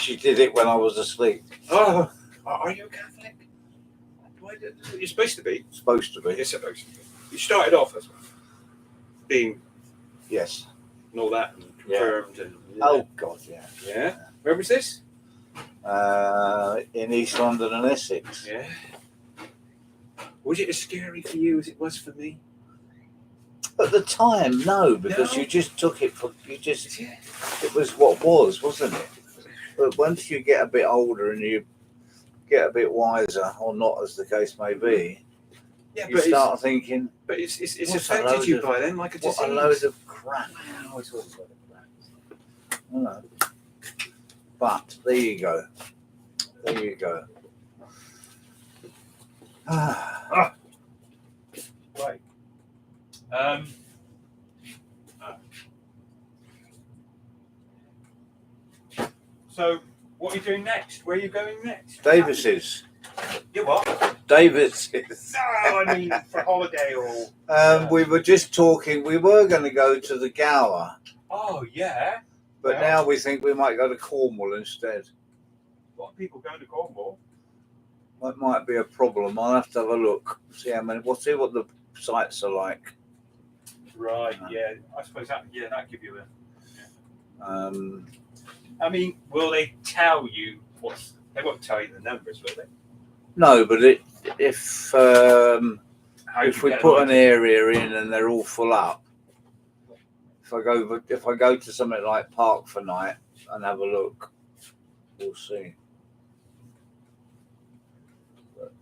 She did it when I was asleep. Oh, are you a Catholic? You're supposed to be. Supposed to be. You're supposed to be. You started off as being Yes. and all that and confirmed and Oh God, yeah. yeah. Where was this? In East London and Essex. Yeah. Was it as scary for you as it was for me? At the time, no, because No? you just took it for it was what was, wasn't it? But once you get a bit older and you get a bit wiser, or not as the case may be, Yeah, you start thinking, it's What's a affected load you of- by then like a disease. what a load of crap. Wow, it's all a load of crap. I know. But there you go. There you go. Right. So, what are you doing next? Where are you going next? Davis's. You what? Davis's. No, I mean for holiday or. We were just talking. We were going to go to the Gower, Oh yeah. but Well. now we think we might go to Cornwall instead. A lot of people going to Cornwall. That might be a problem. I'll have to have a look. See how many. We'll see what the sites are like. Right. Yeah. I suppose that. Yeah, that give you a. Um, I mean, will they tell you what's? They won't tell you the numbers, will they? no, but if How if do we you get put an idea? area in and they're all full up, if I go to something like Park for Night and have a look, we'll see. But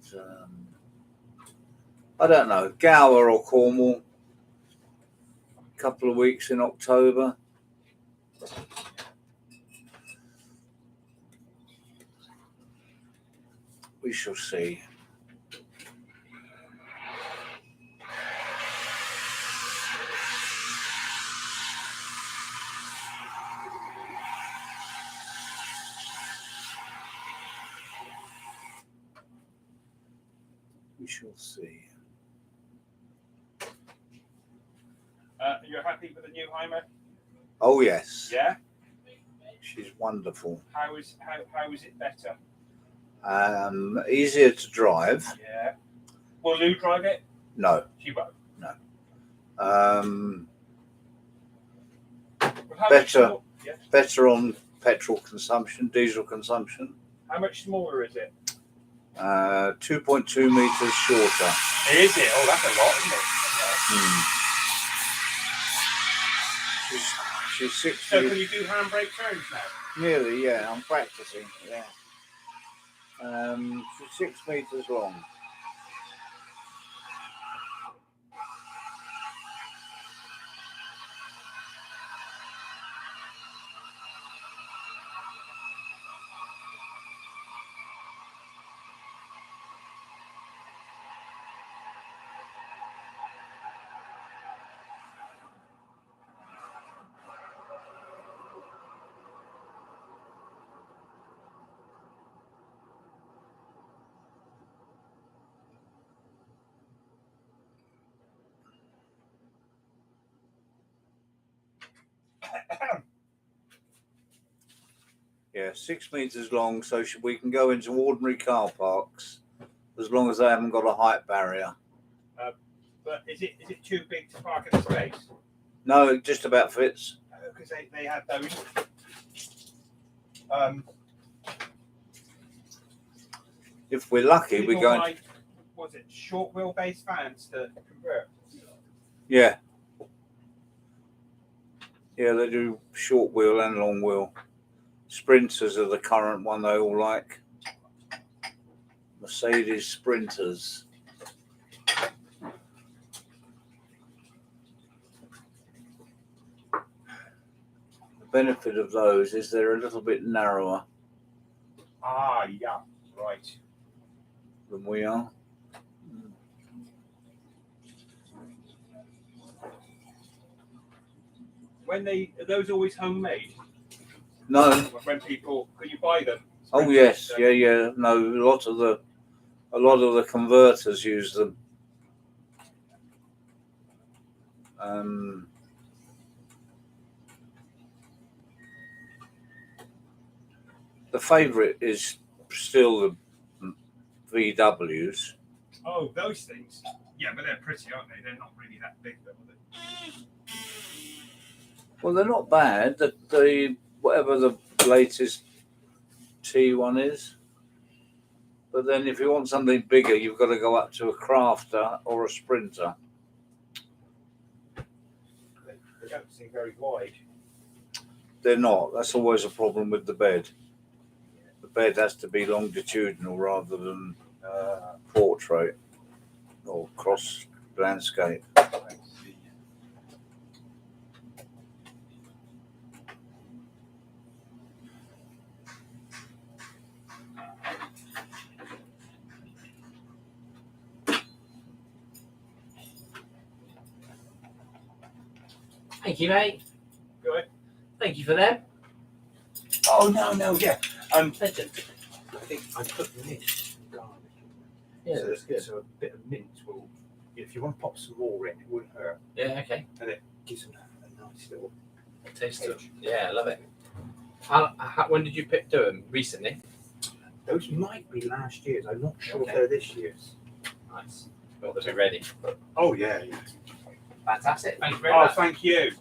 I don't know, Gower or Cornwall. A couple of weeks in October. We shall see. We shall see. You're happy with the new Heimer? Oh yes, Yeah. she's wonderful. How is it better? Easier to drive. Yeah. Will Lou drive it? No. She won't. Um, Well, how Better. Much yeah. better on petrol consumption, diesel consumption. How much smaller is it? 2.2 meters shorter. Is it? Oh, that's a lot, isn't it? She's 60. So can you do handbrake turns now? Nearly, yeah. I'm practicing. Yeah. She's 6 meters long. Yeah, 6 meters long, so we can go into ordinary car parks as long as they haven't got a height barrier. But is it too big to park in the space? No, it just about fits. Because they have those. If we're lucky, we're going. Like, was it short wheelbase fans to convert? Yeah. Yeah, they do short wheel and long wheel. Sprinters are the current one they all like. Mercedes Sprinters. The benefit of those is they're a little bit narrower Ah, yeah, right. than we are. Are those always homemade? No. When people, can you buy them? Oh yes, yeah. No, a lot of the converters use them. The favourite is still the VWs. Oh, those things. Yeah, but they're pretty, aren't they? They're not really that big, though, are they? Well, they're not bad. The whatever the latest T1 is. But then if you want something bigger, you've got to go up to a Crafter or a Sprinter. They don't seem very wide. They're not. That's always a problem with the bed. The bed has to be longitudinal rather than portrait or cross landscape. Thank you, mate. Good. Thank you for them. Oh, no, yeah. Legend. I think I put mint garlic. Yeah, So, that's good. so a bit of mint will, if you want to pop some more in, it wouldn't hurt. Yeah, okay. And it gives them a nice little Taste edge. it. Yeah, I love it. When did you do them? Recently? Those might be last year's. I'm not sure Okay. if they're this year's. Nice. Got to be ready. Oh, yeah. Fantastic. Thank you very Oh, much. thank you.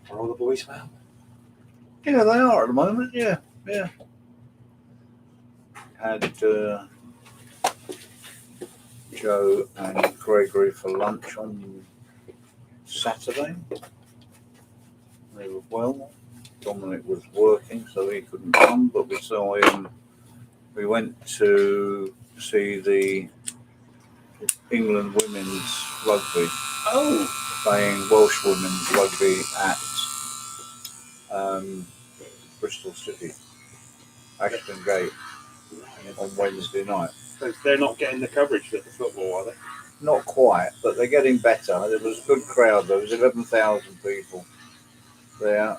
Are all the boys well? Yeah, they are at the moment. Yeah. Had Joe and Gregory for lunch on Saturday. They were well. Dominic was working, so he couldn't come, but we saw him. We went to see the England women's rugby, Oh, playing Welsh women's rugby at Bristol City, Ashton Gate, on Wednesday night. so they're not getting the coverage for the football, are they? Not quite, but they're getting better. There was a good crowd. There was 11,000 people there,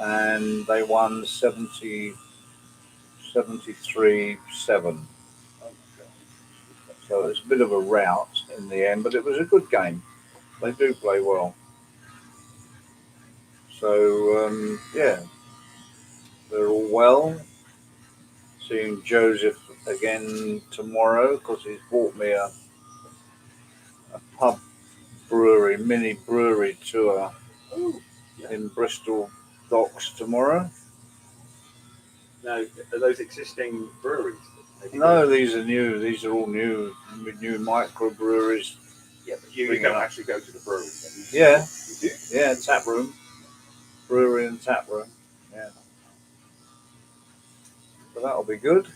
and they won 73-7. So it was a bit of a rout in the end, but it was a good game. They do play well. So, yeah, they're all well. Seeing Joseph again tomorrow because he's bought me a pub brewery, mini brewery tour in Bristol Docks tomorrow. No, are those existing breweries? No, these are new. These are all new microbreweries. Yeah, but you Bring it don't up. actually go to the brewery. Yeah. You do? Yeah, tap room, brewery and tap room. Yeah, so that'll be good.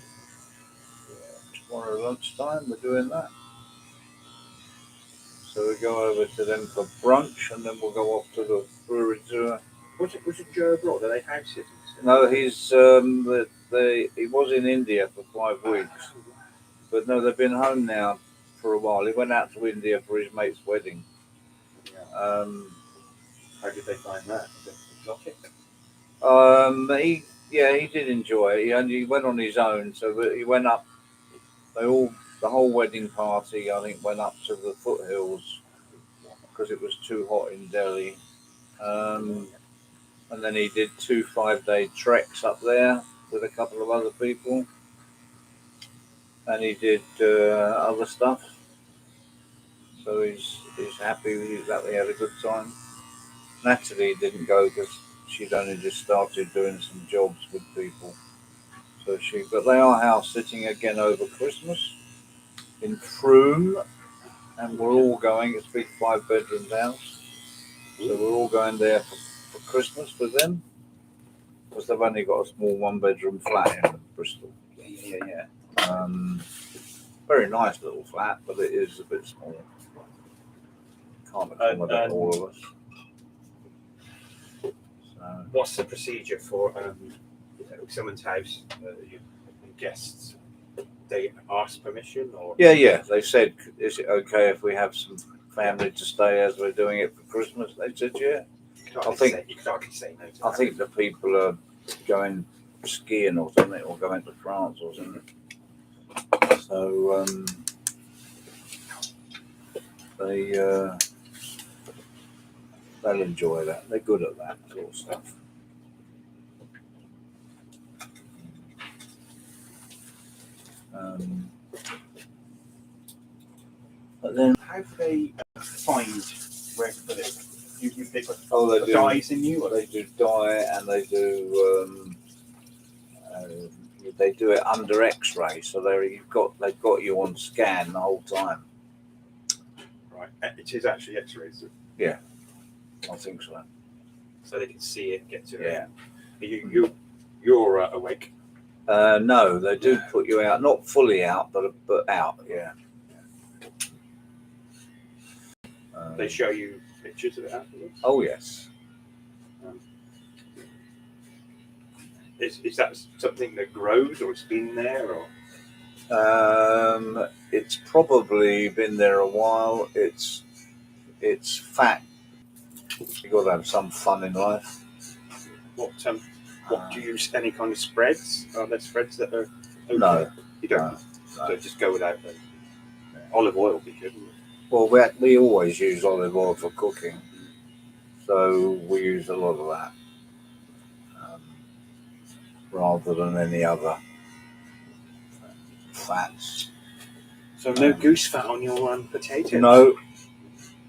Tomorrow lunchtime we're doing that. So we go over to them for brunch, and then we'll go off to the brewery tour. Was it Joe abroad? Are they house sitting? No, he's he was in India for 5 weeks, but no, they've been home now for a while. He went out to India for his mate's wedding. How did they find that? Was it exotic? He did enjoy it. He only went on his own, so he went up. The whole wedding party, I think, went up to the foothills because it was too hot in Delhi. And then he did 2 5-day treks up there with a couple of other people, and he did other stuff. So he's happy that we had a good time. Natalie didn't go because she'd only just started doing some jobs with people. But they are house sitting again over Christmas in Frome, and we're all going. It's a big 5-bedroom house, so we're all going there for Christmas with them because they've only got a small 1-bedroom flat in Bristol. Yeah. Very nice little flat, but it is a bit small. Can't accommodate all of us. So, What's the procedure for someone's house? Guests, they ask permission, or yeah. They said, "Is it okay if we have some family to stay as we're doing it for Christmas?" They said, "Yeah." you can hardly say no to I that. think the people are going skiing or something, or going to France or something. So they'll enjoy that. They're good at that sort of stuff. But then, How do they find where to put it? They put they do. dyes in you, or They do dye, and they do it under X-ray, so they've got you on scan the whole time. right? It is actually X-rays, I think so. so they can see it, get to Yeah. it. You're awake. No, they do put you out, not fully out, but out. Yeah. They show you pictures of it afterwards. Oh yes. Is that something that grows, or it's been there, or? It's probably been there a while. It's fat. You got to have some fun in life. What do you use? Any kind of spreads? Are there spreads that are? Okay? No, You don't. no. So just go without them. Olive oil would be good. Well, we always use olive oil for cooking, so we use a lot of that rather than any other fats. So no goose fat on your potatoes?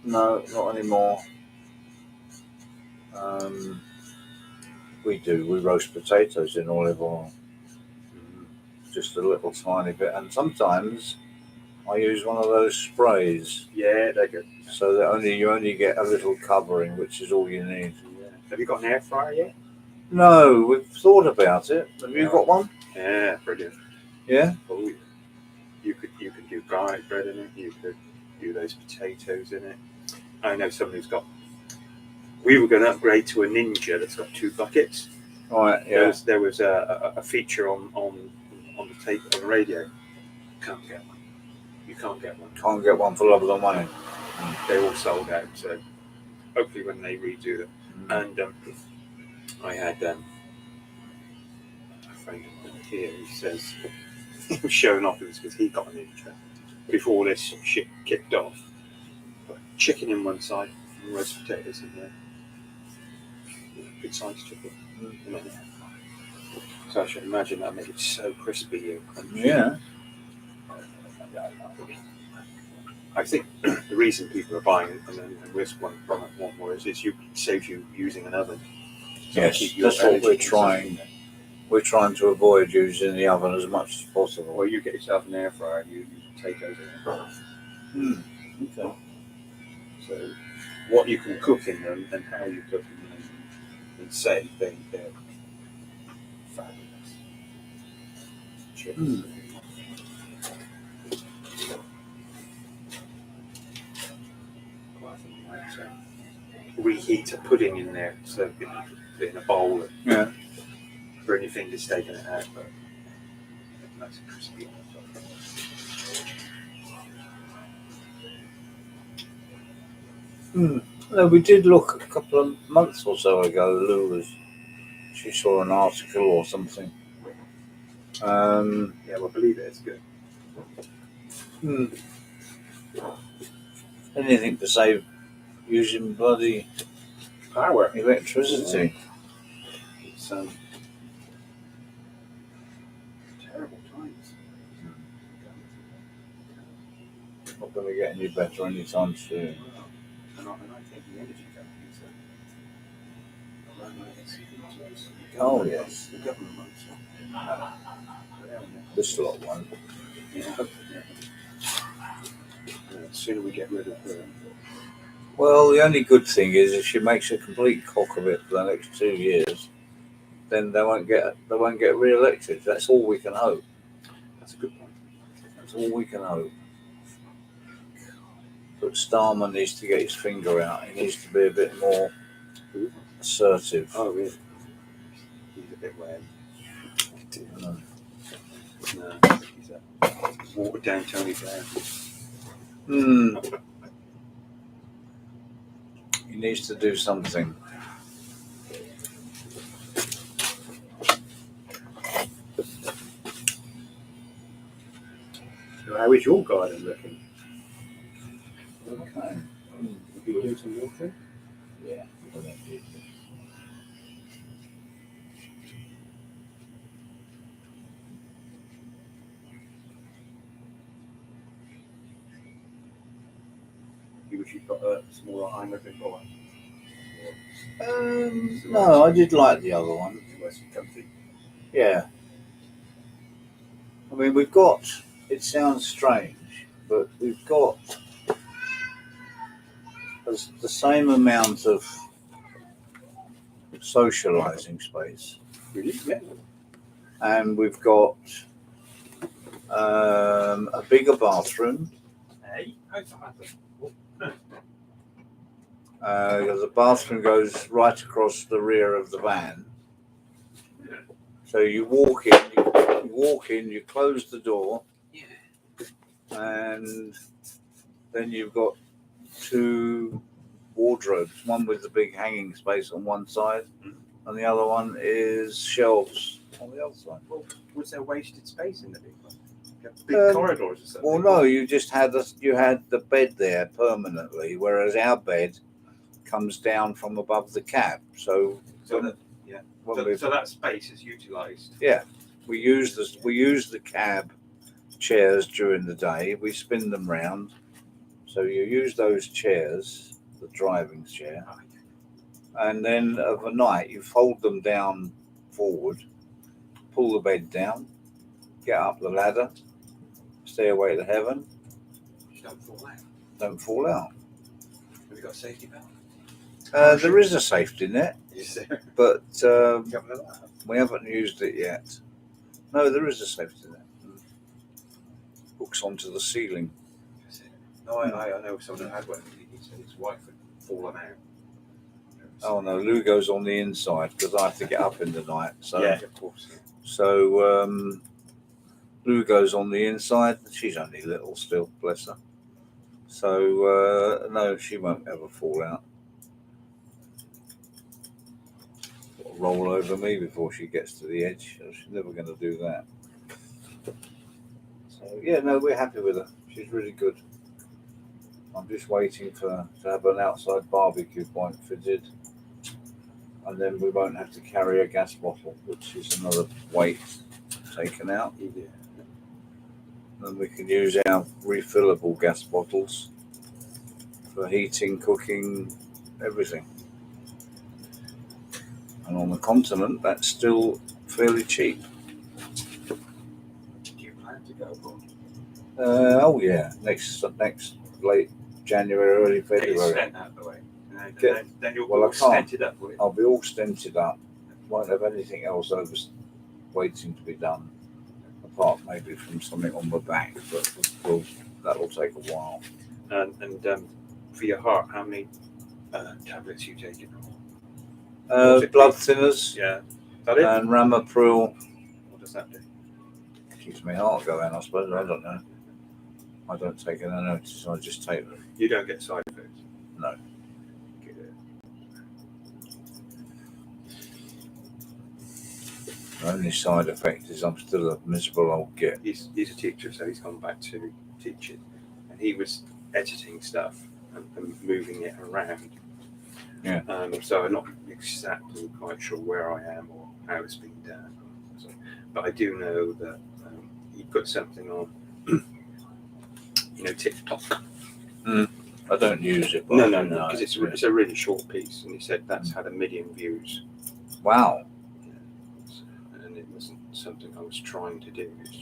No, not anymore. We roast potatoes in olive oil, just a little tiny bit, and sometimes I use one of those sprays. Yeah, they're good. So that you only get a little covering, which is all you need. Yeah. Have you got an air fryer yet? No, we've thought about it. Have you got one? Yeah, brilliant. Yeah. Oh, yeah. you could do garlic bread in it. You could do those potatoes in it. I know someone who's got. We were going to upgrade to a Ninja that's got 2 buckets. Right, yeah. There was a feature on the tape on the radio. Can't get one. You can't get one. Can't get one for love of the money. They all sold out. So hopefully when they redo them. And I had a friend here who says he was showing off because he got a Ninja before this shit kicked off. Put chicken in one side and roast potatoes in there. Good sized chicken. So I should imagine that make it so crispy. Yeah. I think the reason people are buying and risk one more is it saves you using an oven. So Yes, keep your that's what energy we're trying. consumption. We're trying to avoid using the oven as much as possible. Or you get yourself an air fryer and you use potatoes in it. Okay. So what you can cook in them and how you cook them and say they're fabulous. Chips. Reheat a pudding in there so you can put it in a bowl and burn your fingers taking it out, but nice and crispy. No, we did look a couple of months or so ago. She saw an article or something. Yeah, well, believe it, it's good. Anything to save using bloody Power. electricity. It's terrible times. Not going to get any better anytime soon. And I think the energy companies are. Oh, yes. The government wants it. This lot one. Yeah. The sooner we get rid of her. Well, the only good thing is if she makes a complete cock of it for the next 2 years, then they won't get re-elected. That's all we can hope. That's a good point. That's all we can hope. But Starmer needs to get his finger out. He needs to be a bit more assertive. Oh, really? He's a bit weird. No, he's a watered down Tony Blair. He needs to do something. So how is your garden looking? Okay. Have you doing some water? Yeah. You wish you'd got a smaller Heimer before. No, I did like the other one. Nice and comfy. Yeah. I mean, we've got, it sounds strange, but we've got the same amount of socialising space. Really? Yeah. And we've got a bigger bathroom. Hey, how's that happen? The bathroom goes right across the rear of the van. So you walk in, you close the door, and then you've got 2 wardrobes, one with the big hanging space on one side, and the other one is shelves on the other side. Well, was there wasted space in the big one? Big corridors or something? Well, no, you just had the bed there permanently, whereas our bed comes down from above the cab. So that space is utilised. Yeah, we use the cab chairs during the day. We spin them round, so you use those chairs, the driving chair, and then of a night you fold them down forward, pull the bed down, get up the ladder, stairway to heaven. You don't fall out. Don't fall out. Have you got a safety belt? There is a safety net, Is there? but You haven't done that? we haven't used it yet. No, there is a safety net. hooks onto the ceiling. No, I know someone who had one. He said his wife had fallen out. Oh no, Lou goes on the inside because I have to get up in the night. So yeah, of course. Yeah. So Lou goes on the inside. She's only little still, bless her. So no, she won't ever fall out. Roll over me before she gets to the edge. She's never going to do that. So yeah, no, we're happy with her. She's really good. I'm just waiting to have an outside barbecue point fitted, and then we won't have to carry a gas bottle, which is another weight taken out. Yeah. And we can use our refillable gas bottles for heating, cooking, everything. And on the continent, that's still fairly cheap. Do you plan to go? Oh yeah, next late January, early Get your February. stent out of the way. Then you'll Well, I all can't. stented up with it. I'll be all stented up. Won't have anything else over waiting to be done, apart maybe from something on my back, but that'll take a while. And for your heart, how many tablets you taking? Blood thinners Yeah. Is that it? and Ramapril. What does that do? Keeps my heart going, I suppose. I don't know. I don't take any notice. I just take them. You don't get side effects? No. Good. The only side effect is I'm still a miserable old git. He's a teacher, so he's gone back to teaching. And he was editing stuff and moving it around. Yeah. So I'm not exactly quite sure where I am or how it's been done. So, but I do know that he put something on, TikTok. I don't use it. But No, because it's a really short piece, and he said that's had 1 million views. Wow. And it wasn't something I was trying to do. It's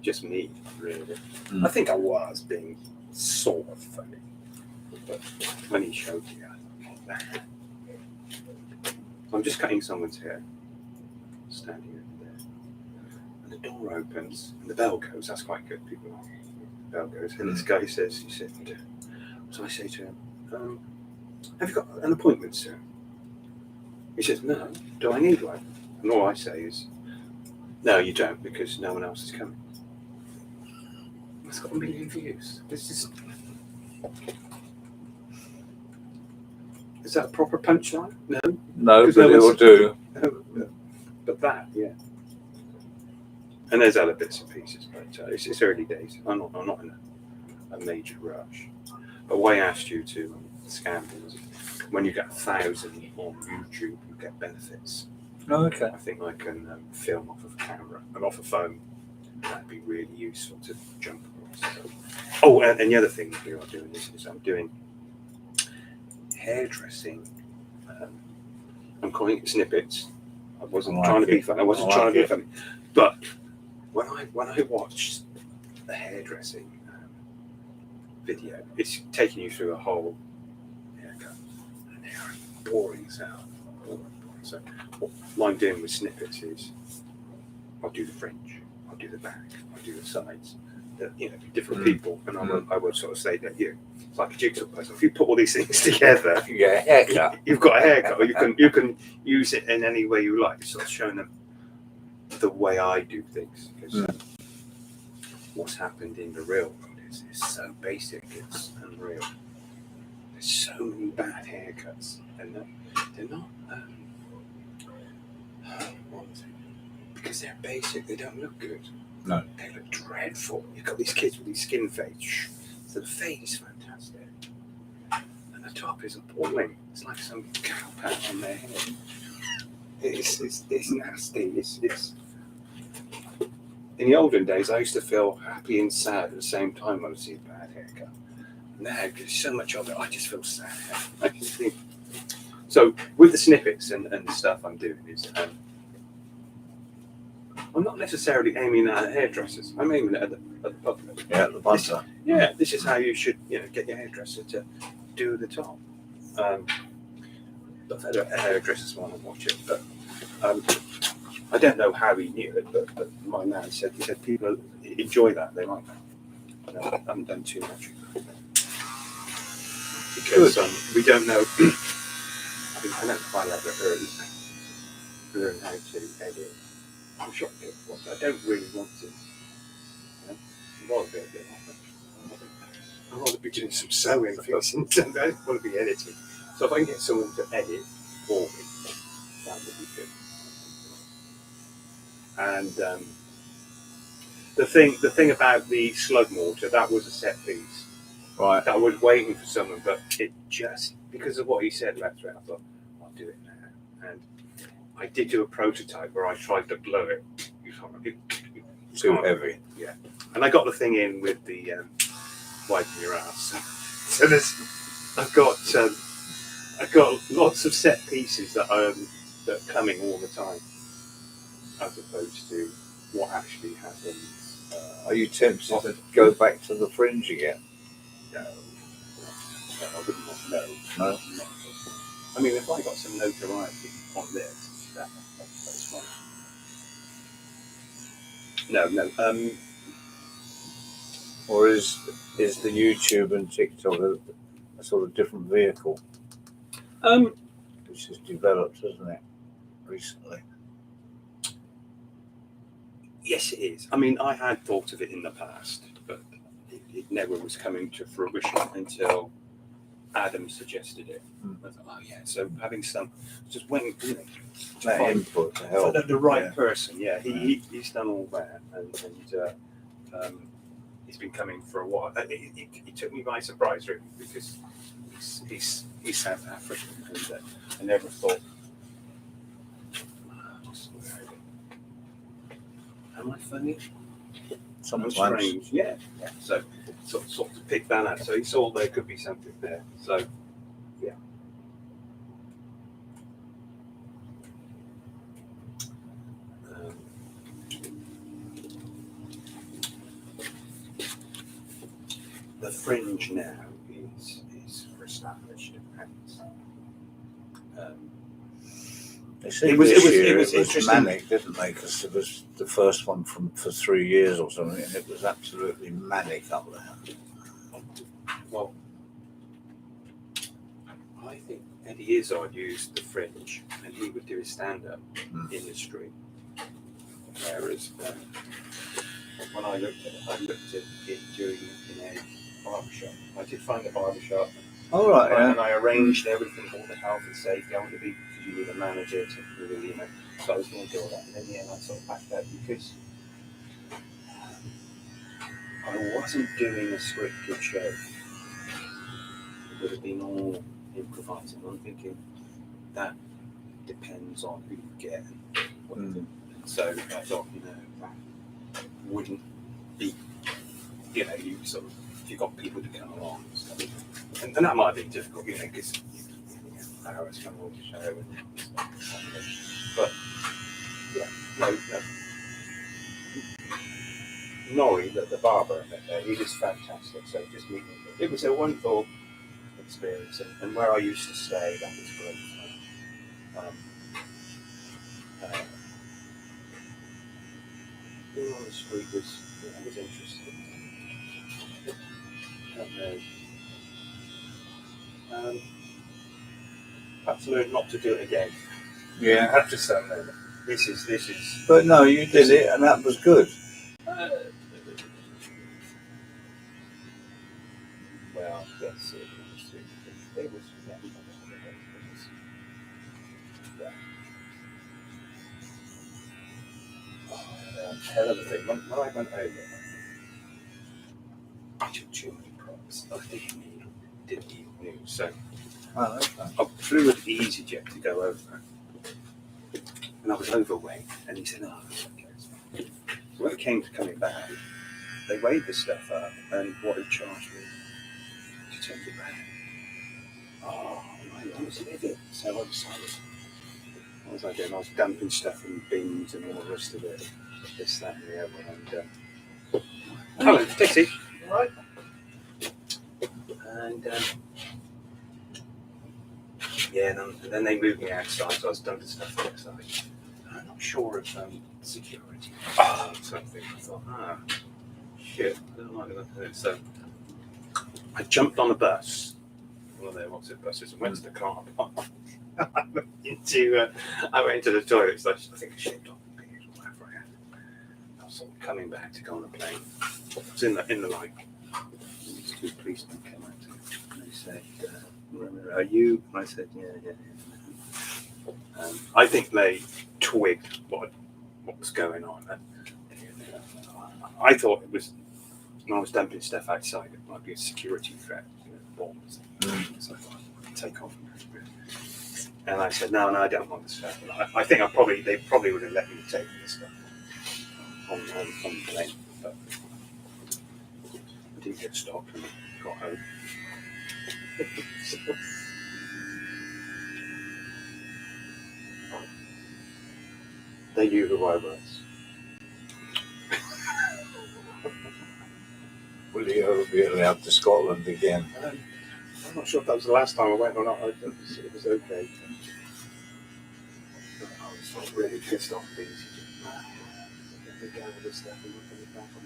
just me, really. Mm. I think I was being sort of funny, but when he showed me, I thought, so I'm just cutting someone's hair, standing over there, and the door opens and the bell goes. That's quite good. People, the bell goes, and this guy says, so I say to him, have you got an appointment, sir? He says, no. Do I need one? And all I say is, no, you don't, because no one else is coming. It's got 1 million views. Is that a proper punchline? No. No, Because but no it will one's- do. No, but that, yeah. And there's other bits and pieces, but it's early days. I'm not in a major rush. But why I asked you to scan things, when you get 1,000 on YouTube, you get benefits. Oh, okay. I think I can film off of camera and off a phone. That'd be really useful to jump across. Oh, and the other thing we are doing is I'm doing hairdressing. I'm calling it snippets. I wasn't trying to be funny. I wasn't trying to be funny. But when I watched the hairdressing video, it's taking you through a whole haircut, and they are boring as hell. So what I'm doing with snippets is I'll do the fringe, I'll do the back, I'll do the sides. Different people, and I would sort of say that it's like a jigsaw puzzle. If you put all these things together, You get a haircut. you've got a haircut, or you can use it in any way you like. Sort of showing them the way I do things, because what's happened in the real world is so basic, it's unreal. There's so many bad haircuts, and they're not. What was it? Because they're basic, they don't look good. No. They look dreadful. You've got these kids with these skin fades. So the fade is fantastic. And the top is appalling. It's like some cow pat on their head. It's nasty. It's in the olden days, I used to feel happy and sad at the same time when I see a bad haircut. Now, there's so much of it, I just feel sad. I just think. So with the snippets and stuff I'm doing is I'm not necessarily aiming at hairdressers. I'm aiming at the public. Yeah, the bunter. This is how you should, get your hairdresser to do the top. I've had a hairdresser's one and watch it, but I don't know how he knew it. But my man said, he enjoy that. They like that. No, I haven't done too much because we don't know. I mean, I know if I'll ever learn how to edit a shot clip. I don't really want to. I'd rather be a bit I'd rather be doing some sewing things. I don't want to be editing. So if I can get someone to edit for me, that would be good. And the thing about the slug mortar, that was a set piece. Right. I was waiting for someone, but it just, because of what he said last week, I thought, I'll do it now. And I did do a prototype where I tried to blow it. Too heavy. Yeah. And I got the thing in with the wiping your ass. So I've got lots of set pieces that are coming all the time, as opposed to what actually happens. Are you tempted to go back to the fringe again? No, I wouldn't want No. I mean, if I got some notoriety on this, that's fine. No. Or is the YouTube and TikTok a sort of different vehicle? Which has developed, hasn't it, recently? Yes, it is. I mean, I had thought of it in the past, but it never was coming to fruition until Adam suggested it. I thought, oh yeah, so having some, just waiting, That input to help. for the right person. Yeah, he's done all that, and he's been coming for a while. It took me by surprise, really, because he's South African, and I never thought. Am I funny? Sometimes. Strange. Yeah. So sort of pick that out. So he saw there could be something there. So yeah. The fringe now is for established hands. It was manic, didn't they? Because it was the first one for 3 years or something, and it was absolutely manic up there. Well, I think Eddie Izzard used the fringe, and he would do his stand-up in the street. Whereas when I looked at it doing it in a barbershop. I did find a barbershop. All right, yeah. And I arranged everything, all the health and safety. I want to be, because you need a manager to really, so I was going to do all that. And in the end, I sort of backed out because I wasn't doing a scripted show. It would have been all improvising. I'm thinking that depends on who you get and what you do. So I thought, that wouldn't be, you sort of, if you've got people to come along and stuff. And that might be difficult, because Paris come on the show and stuff. But Norrie, the barber, he was fantastic. So just meeting him, it was a wonderful experience. And where I used to stay, that was great. Being on the street was interesting. I don't know. Perhaps learn not to do it again. Yeah. I have to say, no, this is. But no, you did it, and that was good. Well, yes, it was. Hell of a thing. When I went over, I took too many props. I didn't even know. So I flew with EasyJet to go over, and I was overweight. And he said, "Oh, okay." So when it came to coming back, they weighed the stuff up, and what he charged me to take it back. Oh, I was livid. So I decided. What was I doing? I was dumping stuff in bins and all the rest of it. This, that, and the other. And hello, Dixie. All right. And and then they moved me outside, so I was dumping stuff outside. I'm not sure if security or something. I thought, shit, I don't like that. So I jumped on a bus, one of their buses, and went to the car park. I went into the toilet. So I think I shaved off the beard or whatever I had. I was sort of coming back to go on a plane. I was in the line. These two policemen came out to me and they said, "Are you?" And I said, "Yeah." I think they twigged what was going on. I thought it was when I was dumping stuff outside. It might be a security threat, bombs. So I thought I'd take off. And I said, no, I don't want this stuff. I think they probably would have let me take this stuff on the plane, but I didn't get stopped and got home. They knew who I was. Will you ever be allowed to Scotland again? I'm not sure if that was the last time I went or not. It was okay. I was really pissed off these. Let me go with this stuff and look at it back on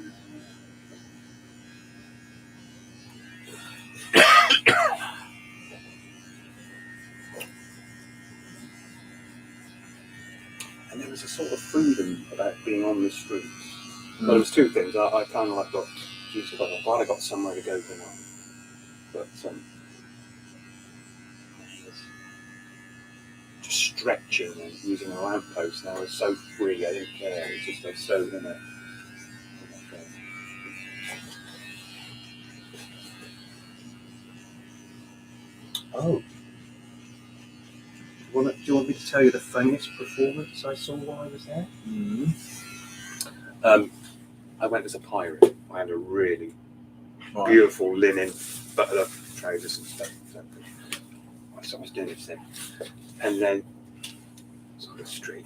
And there was a sort of freedom about being on the streets. Well, there was two things. I kind of like got, Jesus, I'm glad I got somewhere to go tonight. But just stretching and using a lamppost now is so free. I didn't care. It's just I so in it. Oh. Do you want me to tell you the funniest performance I saw while I was there? I went as a pirate. I had a really beautiful linen butler trousers and stuff. So I was doing this thing. And then I was on the street.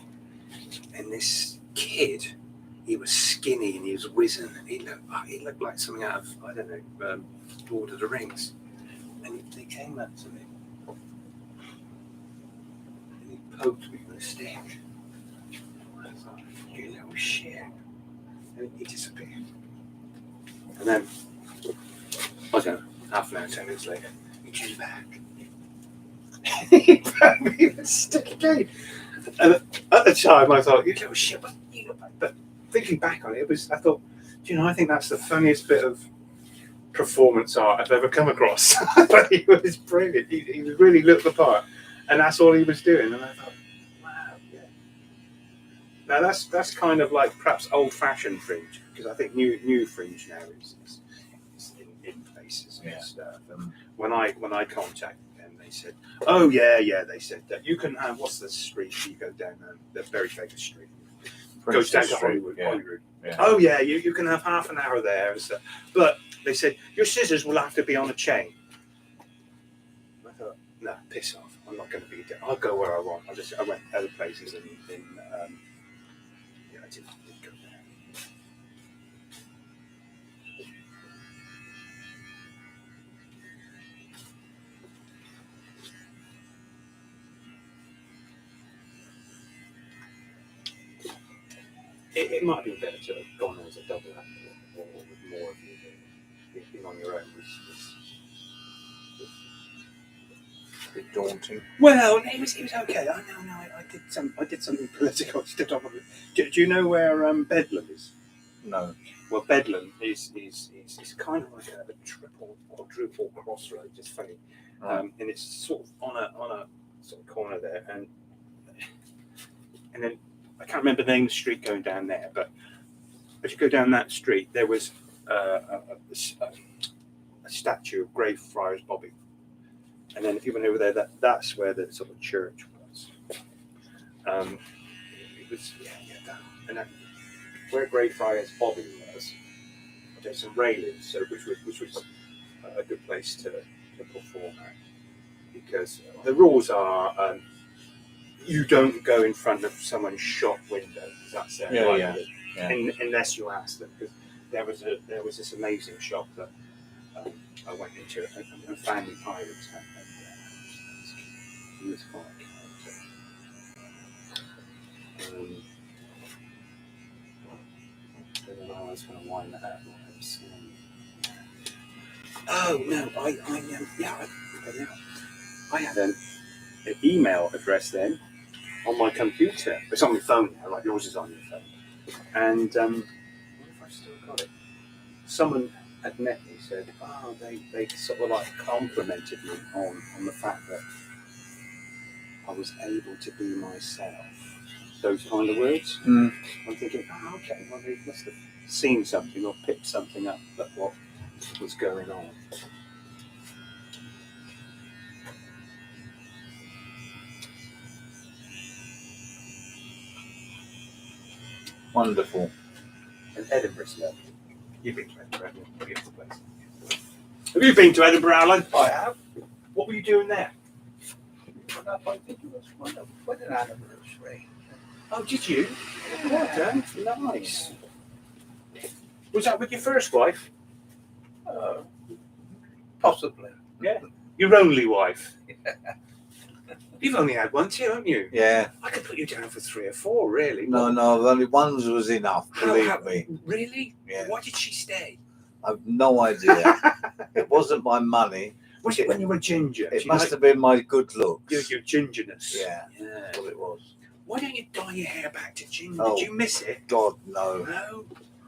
And this kid, he was skinny and he was wizened. He looked like something out of, I don't know, Lord of the Rings. And they came up to me. And he poked me with a stick. I was like, you little shit. And he disappeared. And then, I don't know, half an hour, 10 minutes later, he came back. He poked me with a stick again. And at the time, I thought, you little shit. But thinking back on it, I thought, I think that's the funniest bit of performance art I've ever come across. But he was brilliant. He really looked the part. And that's all he was doing. And I thought, wow, yeah. Now that's kind of like perhaps old-fashioned fringe, because I think new fringe now is in places and stuff. And when I contacted them, they said, "Oh yeah," they said that you can have what's the street you go down the very famous street goes down to Hollywood. Yeah. Oh yeah, you can have half an hour there and stuff. But they said your scissors will have to be on a chain. I thought, no, piss off. I'm not going to be there. I'll go where I want. I went other places I didn't go there. It might be better to have gone as a double act or with more of you. Being on your own was A bit daunting. well, it was okay. I did something political. Stepped off of it. Do you know where Bedlam is? No. Well, Bedlam is kind of like a triple quadruple crossroads. It's funny, and it's sort of on a sort of corner there, and then I can't remember the name of the street going down there, but as you go down that street, there was a statue of Greyfriars Bobby. And then if you went over there, that's where the sort of church was. It was that. And then where Greyfriars Bobby was, there's some railings, so which was a good place to perform at, because the rules are you don't go in front of someone's shop window. That's their right. Unless you ask them, because there was this amazing shop that I went into, and Family Pirates had there. He was quite a character. I don't know how I was going to wind that up. Oh no, I had an email address then on my computer. It's on my phone now, like yours is on your phone. And I wonder if I've still got it. Someone had met me, said, "Oh, they sort of like complimented me on the fact that I was able to be myself." Those kind of words. Mm. I'm thinking, oh, okay, well, they must have seen something or picked something up that what was going on. Wonderful. And Edinburgh's lovely. You've been to Edinburgh, haven't you? Beautiful place. Have you been to Edinburgh, Alan? I have. What were you doing there? I think it was one of wedding anniversary. Oh, did you? Well done. Nice. Was that with your first wife? Possibly. Yeah. Your only wife? You've only had one too, haven't you? Yeah. I could put you down for 3 or 4, really. No, only one was enough, believe me. Really? Yeah. Why did she stay? I've no idea. It wasn't my money. Was it when you were ginger? It must have been my good looks. Your gingerness. Yeah. Yeah. That's what it was. Why don't you dye your hair back to ginger? Oh. Did you miss it? God, no. No.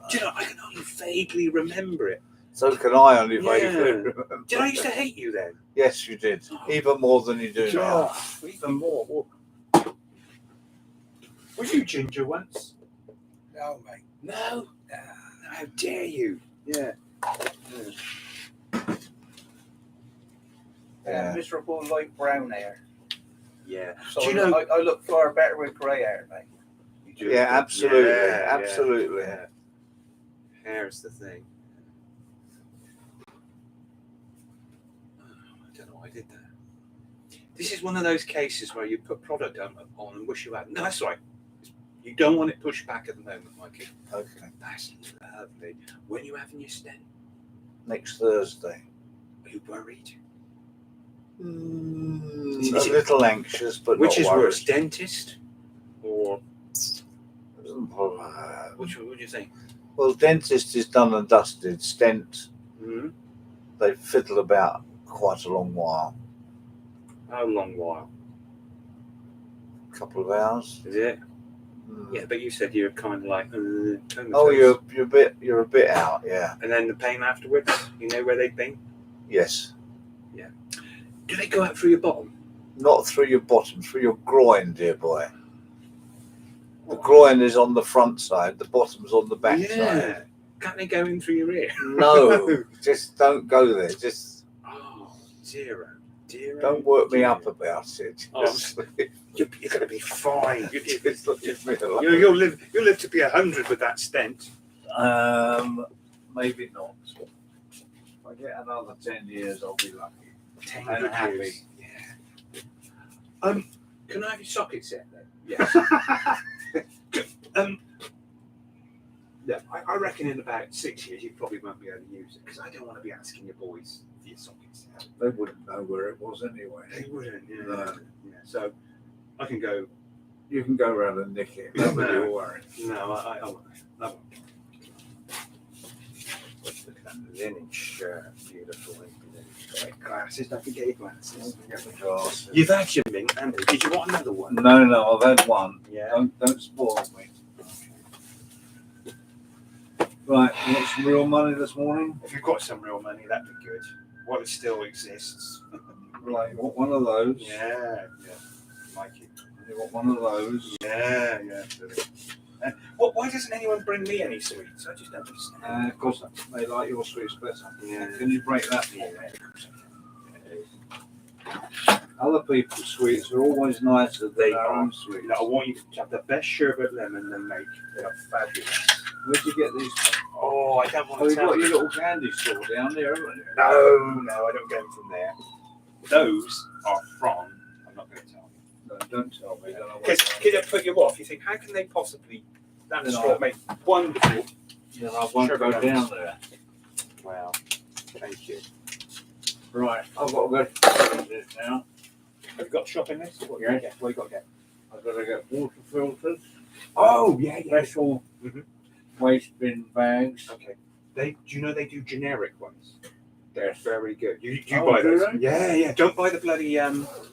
Do you know, I can only vaguely remember it. So can I only Yeah. vaguely remember. Did I used to hate you then? Yes, you did. Even more than you do now. Even more. Were you ginger once? No, mate. No. How dare you? Yeah. Yeah. Miserable light brown hair. Yeah. So Do you know? I look far better with grey hair, mate. You do. Yeah, absolutely. Yeah, Absolutely. yeah. Hair's the thing. I don't know why I did that. This is one of those cases where you put product on and wish you hadn't. No, that's right. You don't want it pushed back at the moment, Mikey. Okay. That's lovely. When are you having your stent? Next Thursday. Are you worried? A Is it- little anxious, but Which not is worried. worse, dentist or which would you think? Well, dentist is done and dusted. Stent, Mm-hmm. they fiddle about quite a long while. How long while? A couple of hours. Is it? Mm. Yeah, but you said you're kind of like comatose. Oh, you're a bit out, yeah. And then the pain afterwards. You know where they've been? Yes. Do they go out through your bottom? Not through your bottom, through your groin, dear boy. The groin is on the front side, the bottom's on the back side. Can't they go in through your ear? No, just don't go there. Just Oh, dear. don't work me up about it. Oh. Just You're going to be fine. just leave me alone. You'll live to be 100 with that stent. Maybe not. If I get another 10 years, I'll be lucky. 10 And good happy. years. Yeah. Can I have your socket set then? Yes. Yeah, I reckon in about 6 years you probably won't be able to use it because I don't want to be asking your boys for your sockets. They wouldn't know where it was anyway. They wouldn't. Yeah. No. Yeah. So I can go. You can go around and nick it. Nobody will worry. No, I won't. Look at that linen shirt, beautiful. Great glasses. Don't forget your glasses. Get the glasses. You've had your mint, haven't you? Did you want another one? No, I've had one. Yeah. Don't spoil me. Right, you want some real money this morning? If you've got some real money, that'd be good. While it still exists. Right, you want one of those? Yeah. Like it. You want one of those? Yeah. Why doesn't anyone bring me any sweets? I just don't understand. Of course, they like your sweets better. Yeah. Can you break that? Yeah. Other people's sweets are always nicer than They their are. own sweets. I want you to have the best sherbet lemon they make. They are fabulous. Where'd you get these from? Oh, I don't want Oh, to you've tell got you. your little candy store down there, haven't you? No, I don't get them from there. Those are from. I'm not going to tell you. No, don't tell me. Don't know what Because they are. it'll put you off. You think, how can they possibly? That No. straw make wonderful. Yeah, I won't Sherbet go lemons. down there. Wow. Thank you. Right, I've got to go to this now. Have you got a shopping list? What Yeah. What you got to get? I've got to get water filters, Oh, yeah. special Mhm. waste bin bags, Okay. Do you know they do generic ones? They're very good. You Oh, buy do those? they? Yeah. Don't buy the bloody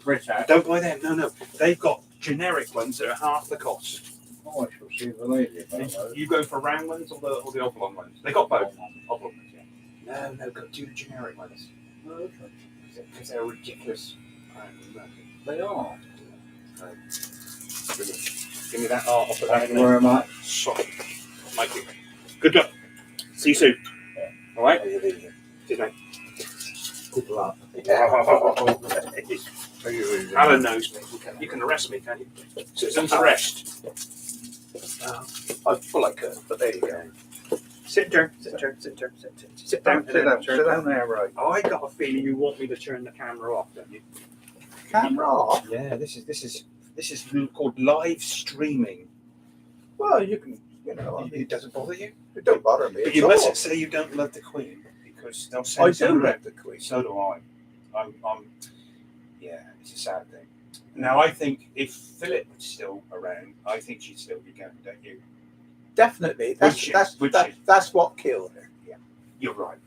British. Don't buy them. No. They've got generic ones that are half the cost. Oh, I shall see the lady about those. You go for round ones or the oblong ones? They got both. Oblong ones, yeah. No, go do the generic ones. Oh, okay. Because they're ridiculous. They are. Brilliant. Give me that. Oh, I'll put that Thank in you there. very much. Sorry. Thank you. Good luck. See you soon. Yeah. All right? How you doing? Cheers, mate. Good luck. Alan knows me. You can arrest me, can you? Citizen's arrest. Well, I could, but there you go. Sit down. Sit down. Sit down. Sit down. Sit down there, right. I got a feeling you want me to turn the camera off, don't you? Camera off? Yeah, this is called live streaming. Well, you can, you know, It doesn't bother you. it don't bother me. But at you all. mustn't say you don't love the Queen because they'll I send do love the Queen. So do I. I'm yeah, it's a sad thing. Now I think if Philip was still around, I think she'd still be going, don't you? Definitely. Would That's what killed her. Yeah. You're right.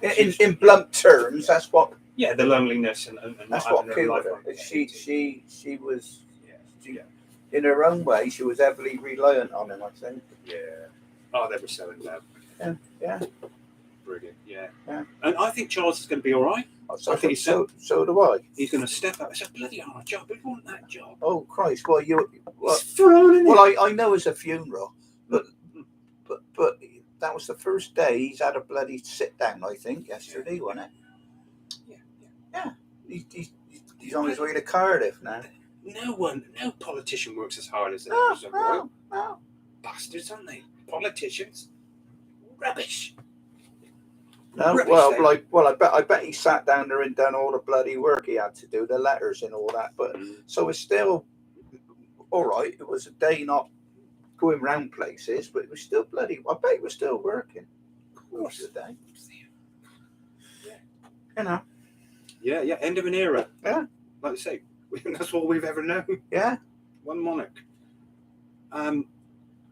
In blunt terms, that's what The loneliness and that's not what having a killed life her. like that. She was Yeah. in her own way. She was heavily reliant on him. I think. Yeah. Oh, they were so in love. Yeah. Brilliant. Yeah. Yeah. And I think Charles is going to be all right. So, I think so do I. He's going to step up. It's a bloody hard job. We want that job. Oh Christ! Well, It's thrown in well, I know it's a funeral, but that was the first day he's had a bloody sit down. I think yesterday, wasn't it? Yeah. He's on his way to Cardiff now. No politician works as hard as that. No. Bastards, aren't they? Politicians. Rubbish. No, Rubbish, well, I bet he sat down there and done all the bloody work he had to do, the letters and all that. But so it's still all right. It was a day not going round places, but it was still bloody. I bet he was still working. Of course, the day. You know. Yeah. End of an era. Yeah. Like I say, that's all we've ever known. Yeah. One monarch.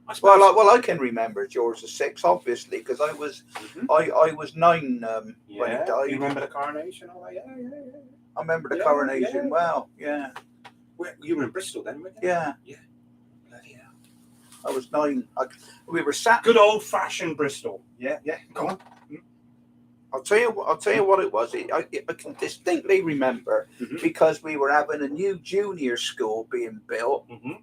I suppose. Well, I can remember George VI, obviously, because I was 9 when he died. You remember the coronation? All that? Yeah. I remember the Yeah, coronation yeah. well. Yeah. You were in Bristol then, weren't you? Yeah. Bloody hell. I was 9. We were sat. Good old-fashioned Bristol. Yeah. Go on. I'll tell you what it was. I can distinctly remember because we were having a new junior school being built. Mm-hmm.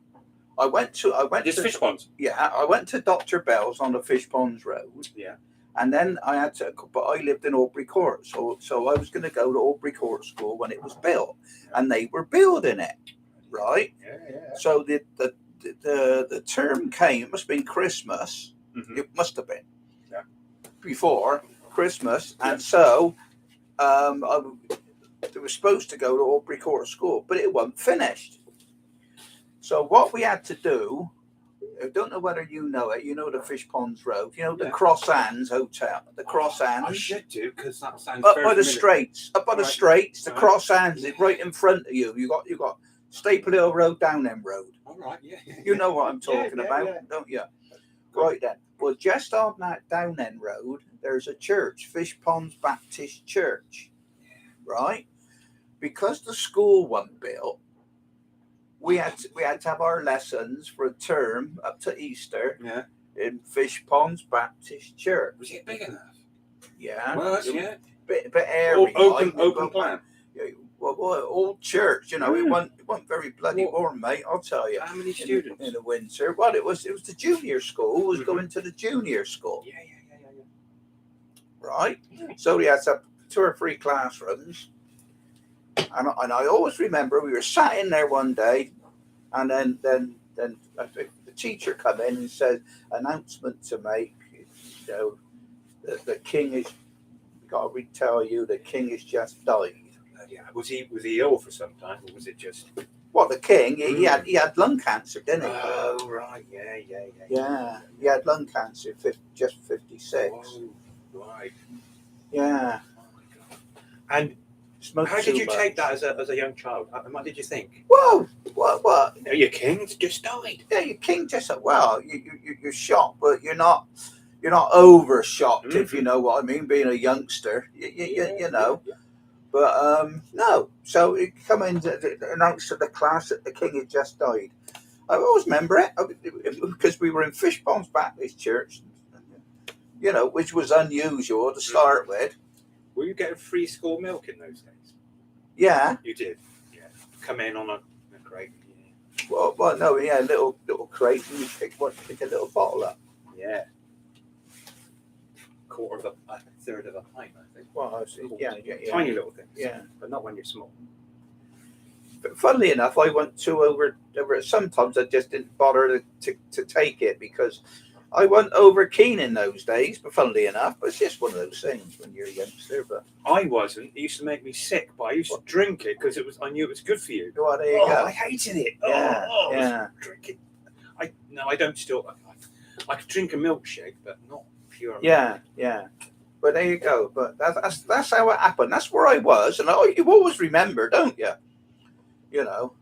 I went to Fish ponds. Yeah, I went to Dr. Bell's on the Fish Ponds Road. Yeah. And then I had to, but I lived in Aubrey Court, so I was going to go to Aubrey Court School when it was built, and they were building it, right? Yeah. So the term came. It must have been Christmas. Mm-hmm. It must have been. Yeah. Before Christmas, and so they were supposed to go to Aubrey Court School, but it wasn't finished. So what we had to do, I don't know whether you know it. You know the Fish Ponds Road. You know the Cross Anns Hotel. The Cross Anns. I should do because that sounds Up very by the familiar. Straits. Up by the Right. Straits. The Right. Cross Anns is right in front of you. You got Staple Hill Road, Downend Road. All right. Yeah. You know what I'm talking Yeah, about, yeah. don't you? Right then. Well, just on that Downend Road, there's a church, Fish Ponds Baptist Church. Right? Because the school wasn't built, we had to have our lessons for a term up to Easter in Fish Ponds Baptist Church. Was it big enough? Yeah. Well, that's, Bit airy. Open plan. Well, old church, it wasn't very bloody warm, mate. I'll tell you. How many students? In the winter? Well, it was the junior school. It was going to the junior school, Yeah. right? So we had 2 or 3 classrooms, and I always remember we were sat in there one day, and then the teacher come in and said, announcement to make. The king is. Got to tell you, the king has just died. Yeah. Was he ill for some time, or was it just? What, the king? He had lung cancer, didn't he? Oh right, yeah. Yeah, he had lung cancer, just 56. Oh, right. Yeah. Oh my God. And Smoked how did too you much. take that as a young child? What did you think? Whoa, what? Your king's just died. Yeah, your king just said, well, you're shocked, but you're not you're not over shocked, if you know what I mean, being a youngster, you know. Yeah. But no, so he come in to announce to the class that the king had just died. I always remember it because we were in Fish Ponds Baptist Church, you know, which was unusual to start with. Were you getting free school milk in those days? Yeah. You did. Yeah. Come in on a crate. Well, no, yeah, little crate, and you pick a little bottle up. Yeah. A third of a pint, I think. Well, yeah. Tiny little things. Yeah. But not when you're small. But funnily enough, I went over. Sometimes I just didn't bother to take it because I wasn't over keen in those days. But funnily enough, it's just one of those things when you're a youngster. But I wasn't. It used to make me sick, but I used to drink it because I knew it was good for you. well, there you go. I hated it. Yeah, yeah. Drink it. I don't still. I could drink a milkshake, but not pure. Yeah. But there you go. But that's how it happened. That's where I was, and you always remember, don't you? You know.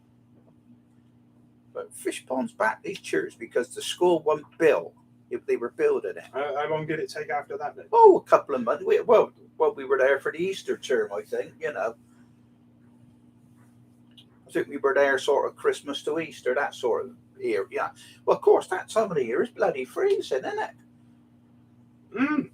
But Fish Ponds Baptist Church, because the school wasn't built, if they were building it. How long did it take after that then? Oh, a couple of months. We were there for the Easter term, I think. You know. I think we were there sort of Christmas to Easter, that sort of year. Yeah. Well, of course, that time of the year is bloody freezing, isn't it? Mm.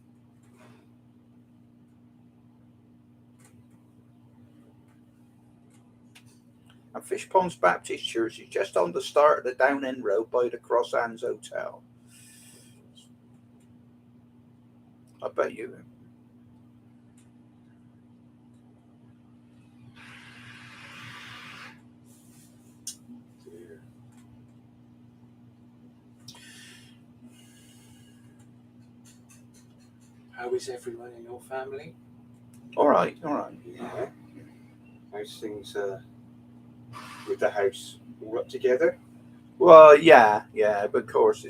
And Fish Ponds Baptist Church is just on the start of the Down End Road by the Cross Hands Hotel. I bet you. How is everyone in your family? All right. Yeah. How's things with the house all up together? Well, yeah, but of course,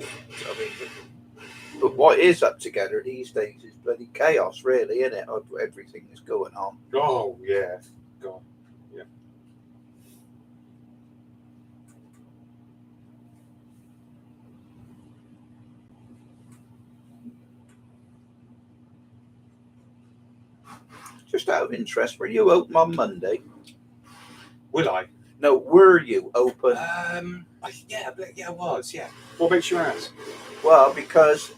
but what is up together these days is bloody chaos, really, isn't it? Of everything that's going on. Oh yeah, God, yeah. Just out of interest, were you open on Monday? Would I? No, were you open? Yeah, I was. Yeah. What makes you ask? Well, because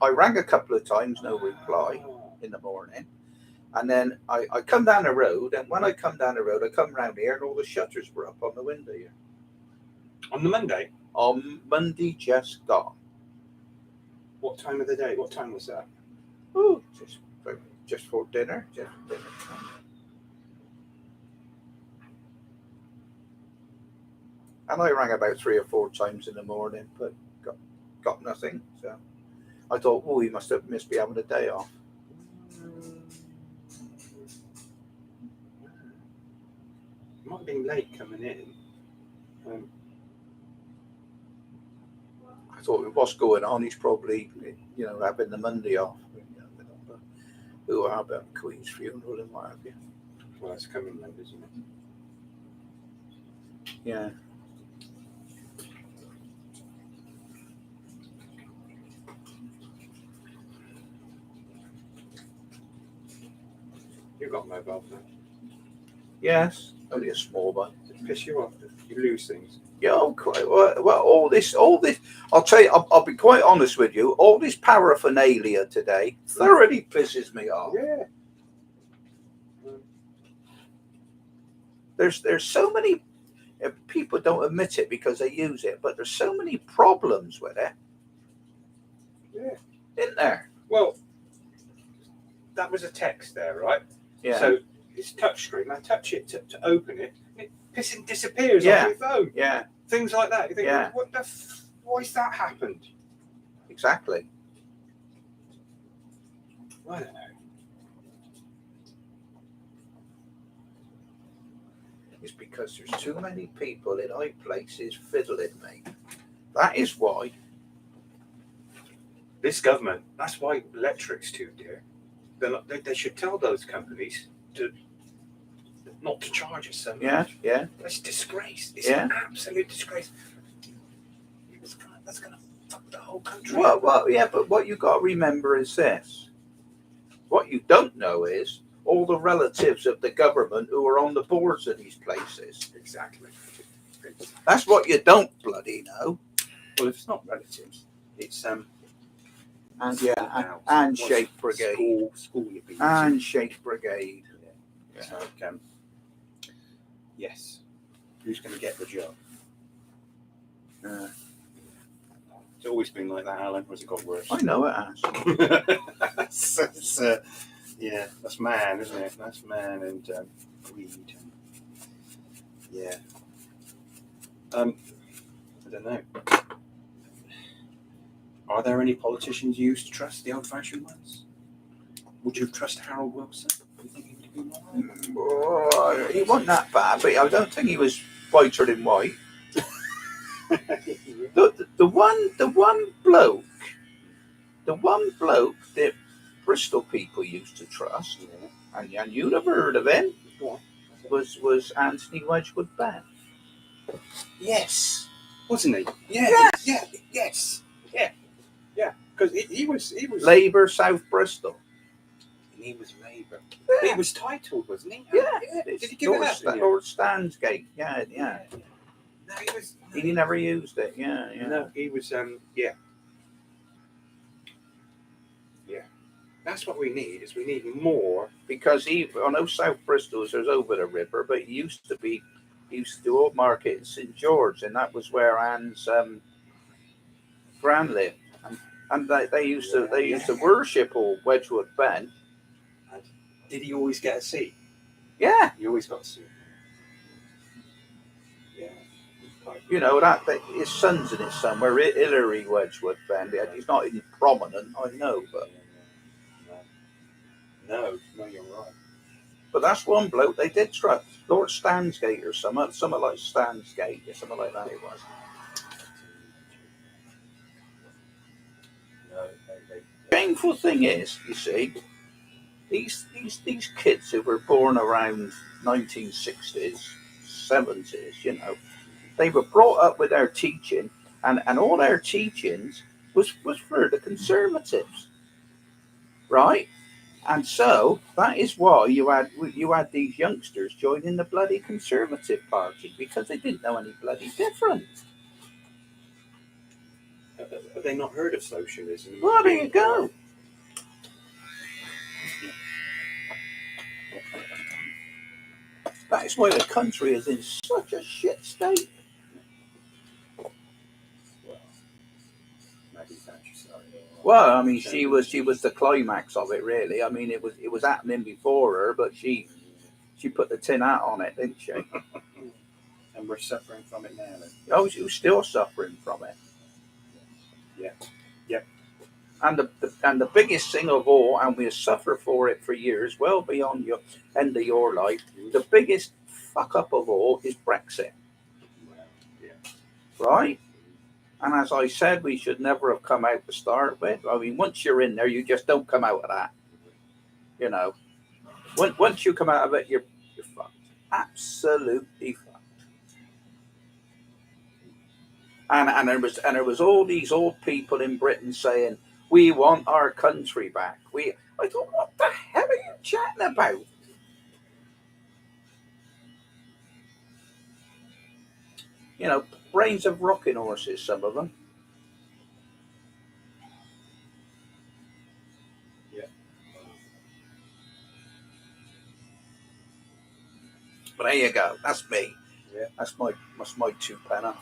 I rang a couple of times, no reply in the morning. And then I come down the road, and when I come down the road, I come round here, and all the shutters were up on the window here. On the Monday? On Monday just gone. What time of the day? What time was that? Oh, just for dinner. And I rang about 3 or 4 times in the morning, but got nothing. So I thought, oh, he must be having a day off. Might have been late coming in. I thought, what's going on? He's probably, having the Monday off. Who are about Queen's funeral and what have you. Well, that's coming late, isn't it? Yeah. You got a mobile phone? Yes, only a small one. Does it piss you off? You lose things. Yeah, quite well. All this. I'll tell you. I'll be quite honest with you. All this paraphernalia today thoroughly pisses me off. Yeah. There's so many. People don't admit it because they use it, but there's so many problems with it. Yeah. Isn't there? Well, that was a text there, right? Yeah. So it's touchscreen. I touch it to open it. It pissing disappears Yeah. off your phone. Yeah. Things like that. You think, Yeah. why's that happened? Exactly. I don't know. It's because there's too many people in high places fiddling me. That is why. This government, that's why electric's too dear. They should tell those companies not to charge us so much. Yeah. That's a disgrace. It's Yeah. an absolute disgrace. That's gonna The whole country. Well, yeah, but what you've got to remember is this. What you don't know is all the relatives of the government who are on the boards of these places. Exactly. That's what you don't bloody know. Well, if it's not relatives, it's And about handshake brigade. School you've been Handshake brigade. Yeah. So, yes. Who's going to get the job? It's always been like that, Alan. Or has it got worse? I know it has. Yeah, that's man, isn't it? That's man and greed. Yeah. I don't know. Are there any politicians you used to trust, the old-fashioned ones? Would you trust Harold Wilson? Do you think he would be all right? Oh, he wasn't that bad, but I don't think he was whiter than white. The one bloke that Bristol people used to trust, and you'd have heard of him, was Anthony Wedgwood Benn. Yes, wasn't he? Yeah, yes, because he was Labour South Bristol. and he was Labour. Yeah. He was titled, wasn't he? Yeah. Did he give it up? Lord Stansgate. Yeah. No, he was. He never used it. Yeah. No, he was. Yeah. That's what we need. Is we need more. Because I know South Bristol is over the river, but he used to do Old Market in St George, and that was where Anne's gran lived, and they used to worship old Wedgwood Benn. Did he always get a seat? Yeah, He always got a seat. Yeah. you know that his son's in it somewhere. Hilary Wedgwood Benn. He's not in prominent, I know, but No, you're right. but that's one bloke they did trust. Lord Stansgate or something like Stansgate or something like that. It was. No, Shameful thing is, you see, these kids who were born around 1960s, 70s, you know, they were brought up with their teaching, and all their teachings was for the Conservatives, right? And so that is why you had these youngsters joining the bloody Conservative Party, because they didn't know any bloody different. Have they not heard of socialism? Well, there you go. That is why the country is in such a shit state. Well, I mean, she was the climax of it, really. I mean, it was happening before her, but she put the tin hat on it, didn't she? And we're suffering from it now. Then. Oh, she was still suffering from it. Yeah. And the biggest thing of all, and we'll suffer for it for years, well beyond your end of your life. The biggest fuck up of all is Brexit, right? And as I said, we should never have come out to start with. I mean, once you're in there, you just don't come out of that. You know, once you come out of it, you're fucked. Absolutely fucked. And there was all these old people in Britain saying, "We want our country back." I thought, what the hell are you chatting about? You know, brains of rocking horses, some of them. Yeah. But there you go. That's me. Yeah. That's my 2 penner.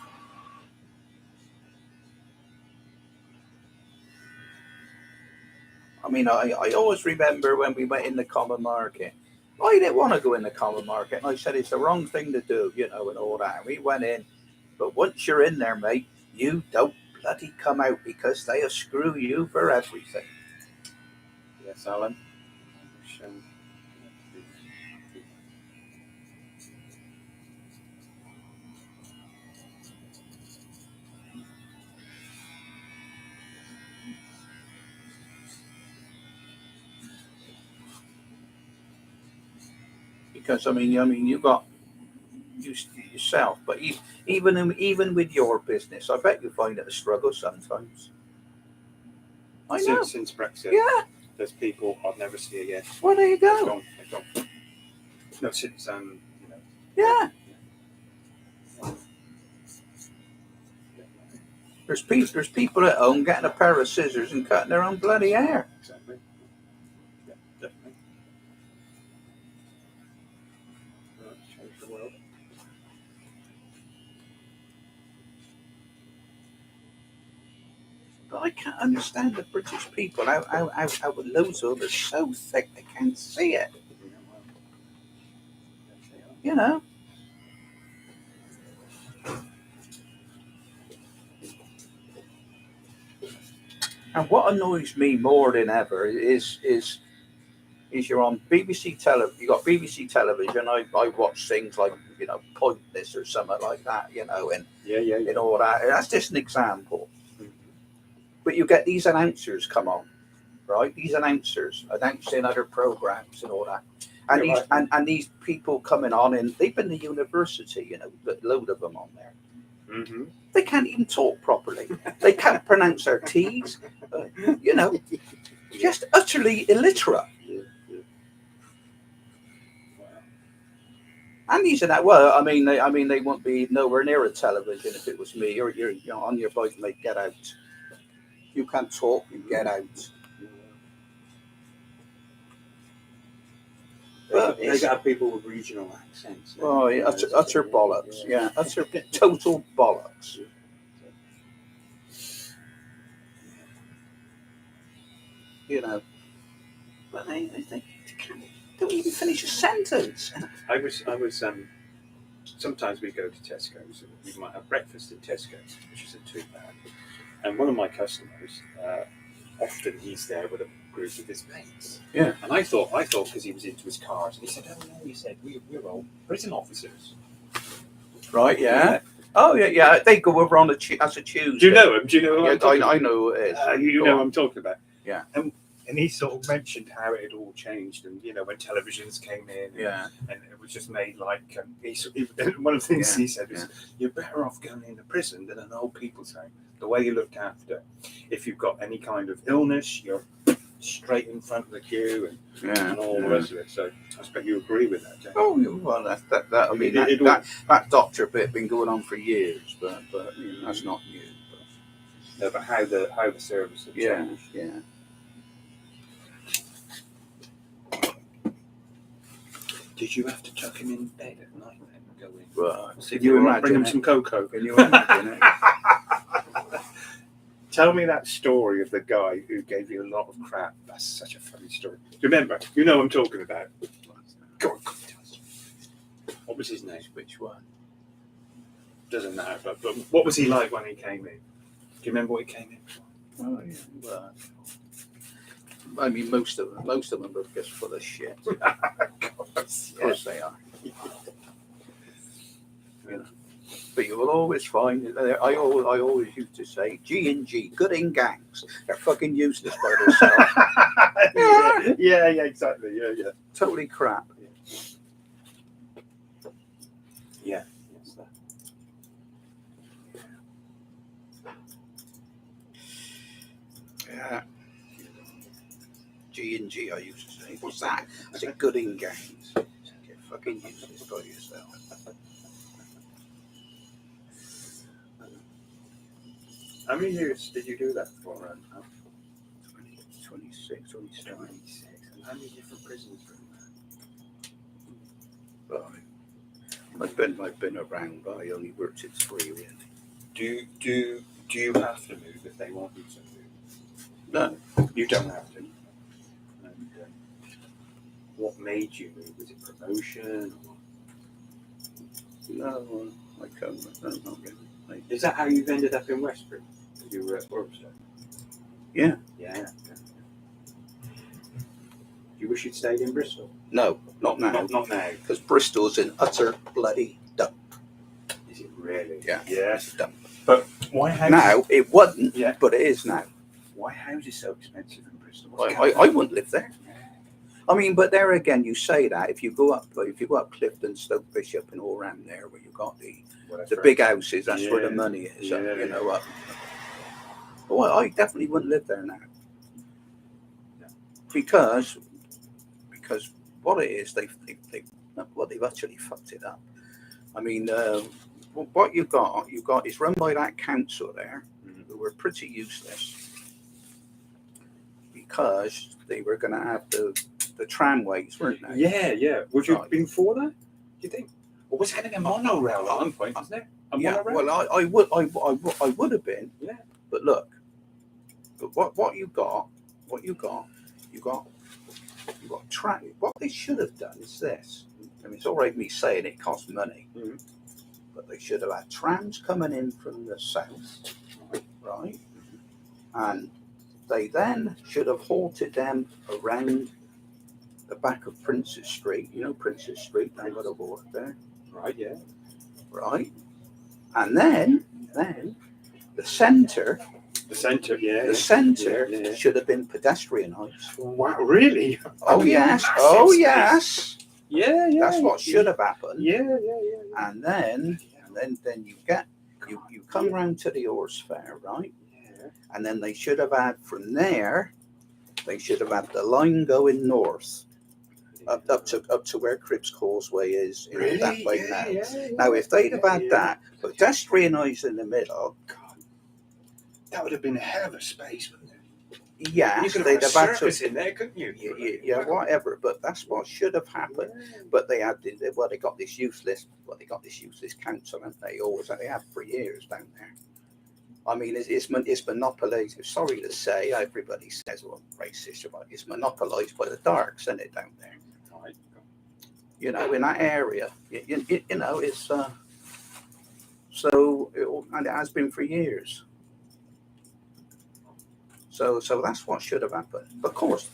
I mean, I always remember when we went in the common market. I didn't want to go in the common market, and I said it's the wrong thing to do, you know, and all that. And we went in, but once you're in there, mate, you don't bloody come out, because they'll screw you for everything. Yes, Alan. Because I mean, you yourself. But even with your business, I bet you find it a struggle sometimes. I know. Since Brexit, Yeah. there's people I'd never see again. Well, there you They're go. gone. They're gone. No, since you know. Yeah. There's people at home getting a pair of scissors and cutting their own bloody hair. Exactly. Yeah, definitely. Right, change the world. But I can't understand the British people. How loads of them are so thick they can't see it. You know. And what annoys me more than ever is you're on BBC television. You got BBC television. I watch things like Pointless or something like that. And and all that. That's just an example. But you get these announcers come on, right? These announcers announcing other programs and all that. And Yeah, these and these people coming on, and they've been to university. A load of them on there. Mm-hmm. They can't even talk properly. They can't pronounce their T's. Just utterly illiterate. And these are that. Well, I mean, they wouldn't be nowhere near a television if it was me. You're on your bike, mate. Get out. You can't talk. You get out. They got people with regional accents. Oh, yeah, utter bollocks. Yeah, utter total bollocks. But they don't even finish a sentence. I was. Sometimes we go to Tesco's and we might have breakfast in Tesco's, which isn't too bad. And one of my customers, often he's there with a group of his mates. Yeah. And I thought because he was into his cars, and he said, "Oh no," he said, "we're all prison officers." Right? Yeah. Oh yeah. They go over on as a Tuesday. Do you know him? Do you know who I'm talking I know who it is. you know what I'm talking about. Yeah. And he sort of mentioned how it had all changed, and when televisions came in, and it was just made like one of the things he said was, "You're better off going into prison than an old people's home. The way you're looked after. If you've got any kind of illness, you're straight in front of the queue, and all the rest of it." So I expect you agree with that, Jack. Oh well, that. I mean, that doctor bit been going on for years, but that's not new. No, but how the service has changed. Yeah. Did you have to tuck him in bed at night then and go in? Well, Did you bring him some cocoa? Can you imagine it? Tell me that story of the guy who gave you a lot of crap. That's such a funny story. Remember, you know what I'm talking about. Go on, tell us. What was his name? Which one? Doesn't matter. But what was he like when he came in? Do you remember what he came in for? Oh yeah. Well, I mean, most of them are just full of shit. Of course they are. But you will always find. I always used to say, G&G, good in gangs. They're fucking useless by themselves. Yeah, exactly. Yeah. Totally crap. Yeah. Yes, that. Yeah. G&G, I used to say. What's that? I said, good in gangs. You're fucking useless by yourself. How many years did you do that for? 26, 27. 26. And how many different prisons were in Right. I've been around, but I only worked at 3 really. Do you have to move if they want you to move? No. You don't have to. And what made you move? Was it promotion? Or... No, I can't. No, not really. Is that how you've ended up in Westbury? You were at Worcester? Yeah. Yeah. Do you wish you'd stayed in Bristol? No, not now. Not now. Because Bristol's an utter bloody dump. Is it really? Yeah. Yes. Dump. But why houses? Now, it wasn't, Yeah. but it is now. Why houses so expensive in Bristol? I wouldn't live there. I mean, but there again, you say that if you go up Clifton, Stoke Bishop, and all around there, where you got the big houses, that's where the money is. Yeah, You know. Well, I definitely wouldn't live there now, because what it is, they've actually fucked it up. I mean, what you got is run by that council there, who were pretty useless, because they were going to have the tramways, weren't they? Yeah. Would you have Right. been for that? Do you think? Or was it going to be a monorail at one point, wasn't it? A Yeah. monorail? Well, I would have been. Yeah. But look, what you got. What they should have done is this. I mean, it's all right me saying it costs money, but they should have had trams coming in from the south, right? And they then should have halted them around the back of Princes Street. You know Princes Street down by the water there, Right, yeah. right? And then the centre. The centre, yeah. The centre Yeah. should have been pedestrianised. Wow, really? Oh yes, oh yes. Yeah. That's what should have happened. Yeah. And then you come round to the horse fair, right? Yeah. And then they should have had from there. They should have had the line going north up to where Cribbs Causeway is in Really? that way now. Yeah. Now, if they'd have had that pedestrianised in the middle, God, that would have been a hell of a space, wouldn't it? yeah, You could they'd have have put a had circus to. in there, couldn't you? Yeah, whatever. But that's what should have happened. But they got this useless council, haven't they? Always they have for years down there. I mean, it's monopolised. Sorry to say, everybody says, well, racist, but it's monopolised by the darks, isn't it, down there? Right. You know, in that area, you know, it's and it has been for years. So that's what should have happened. Of course,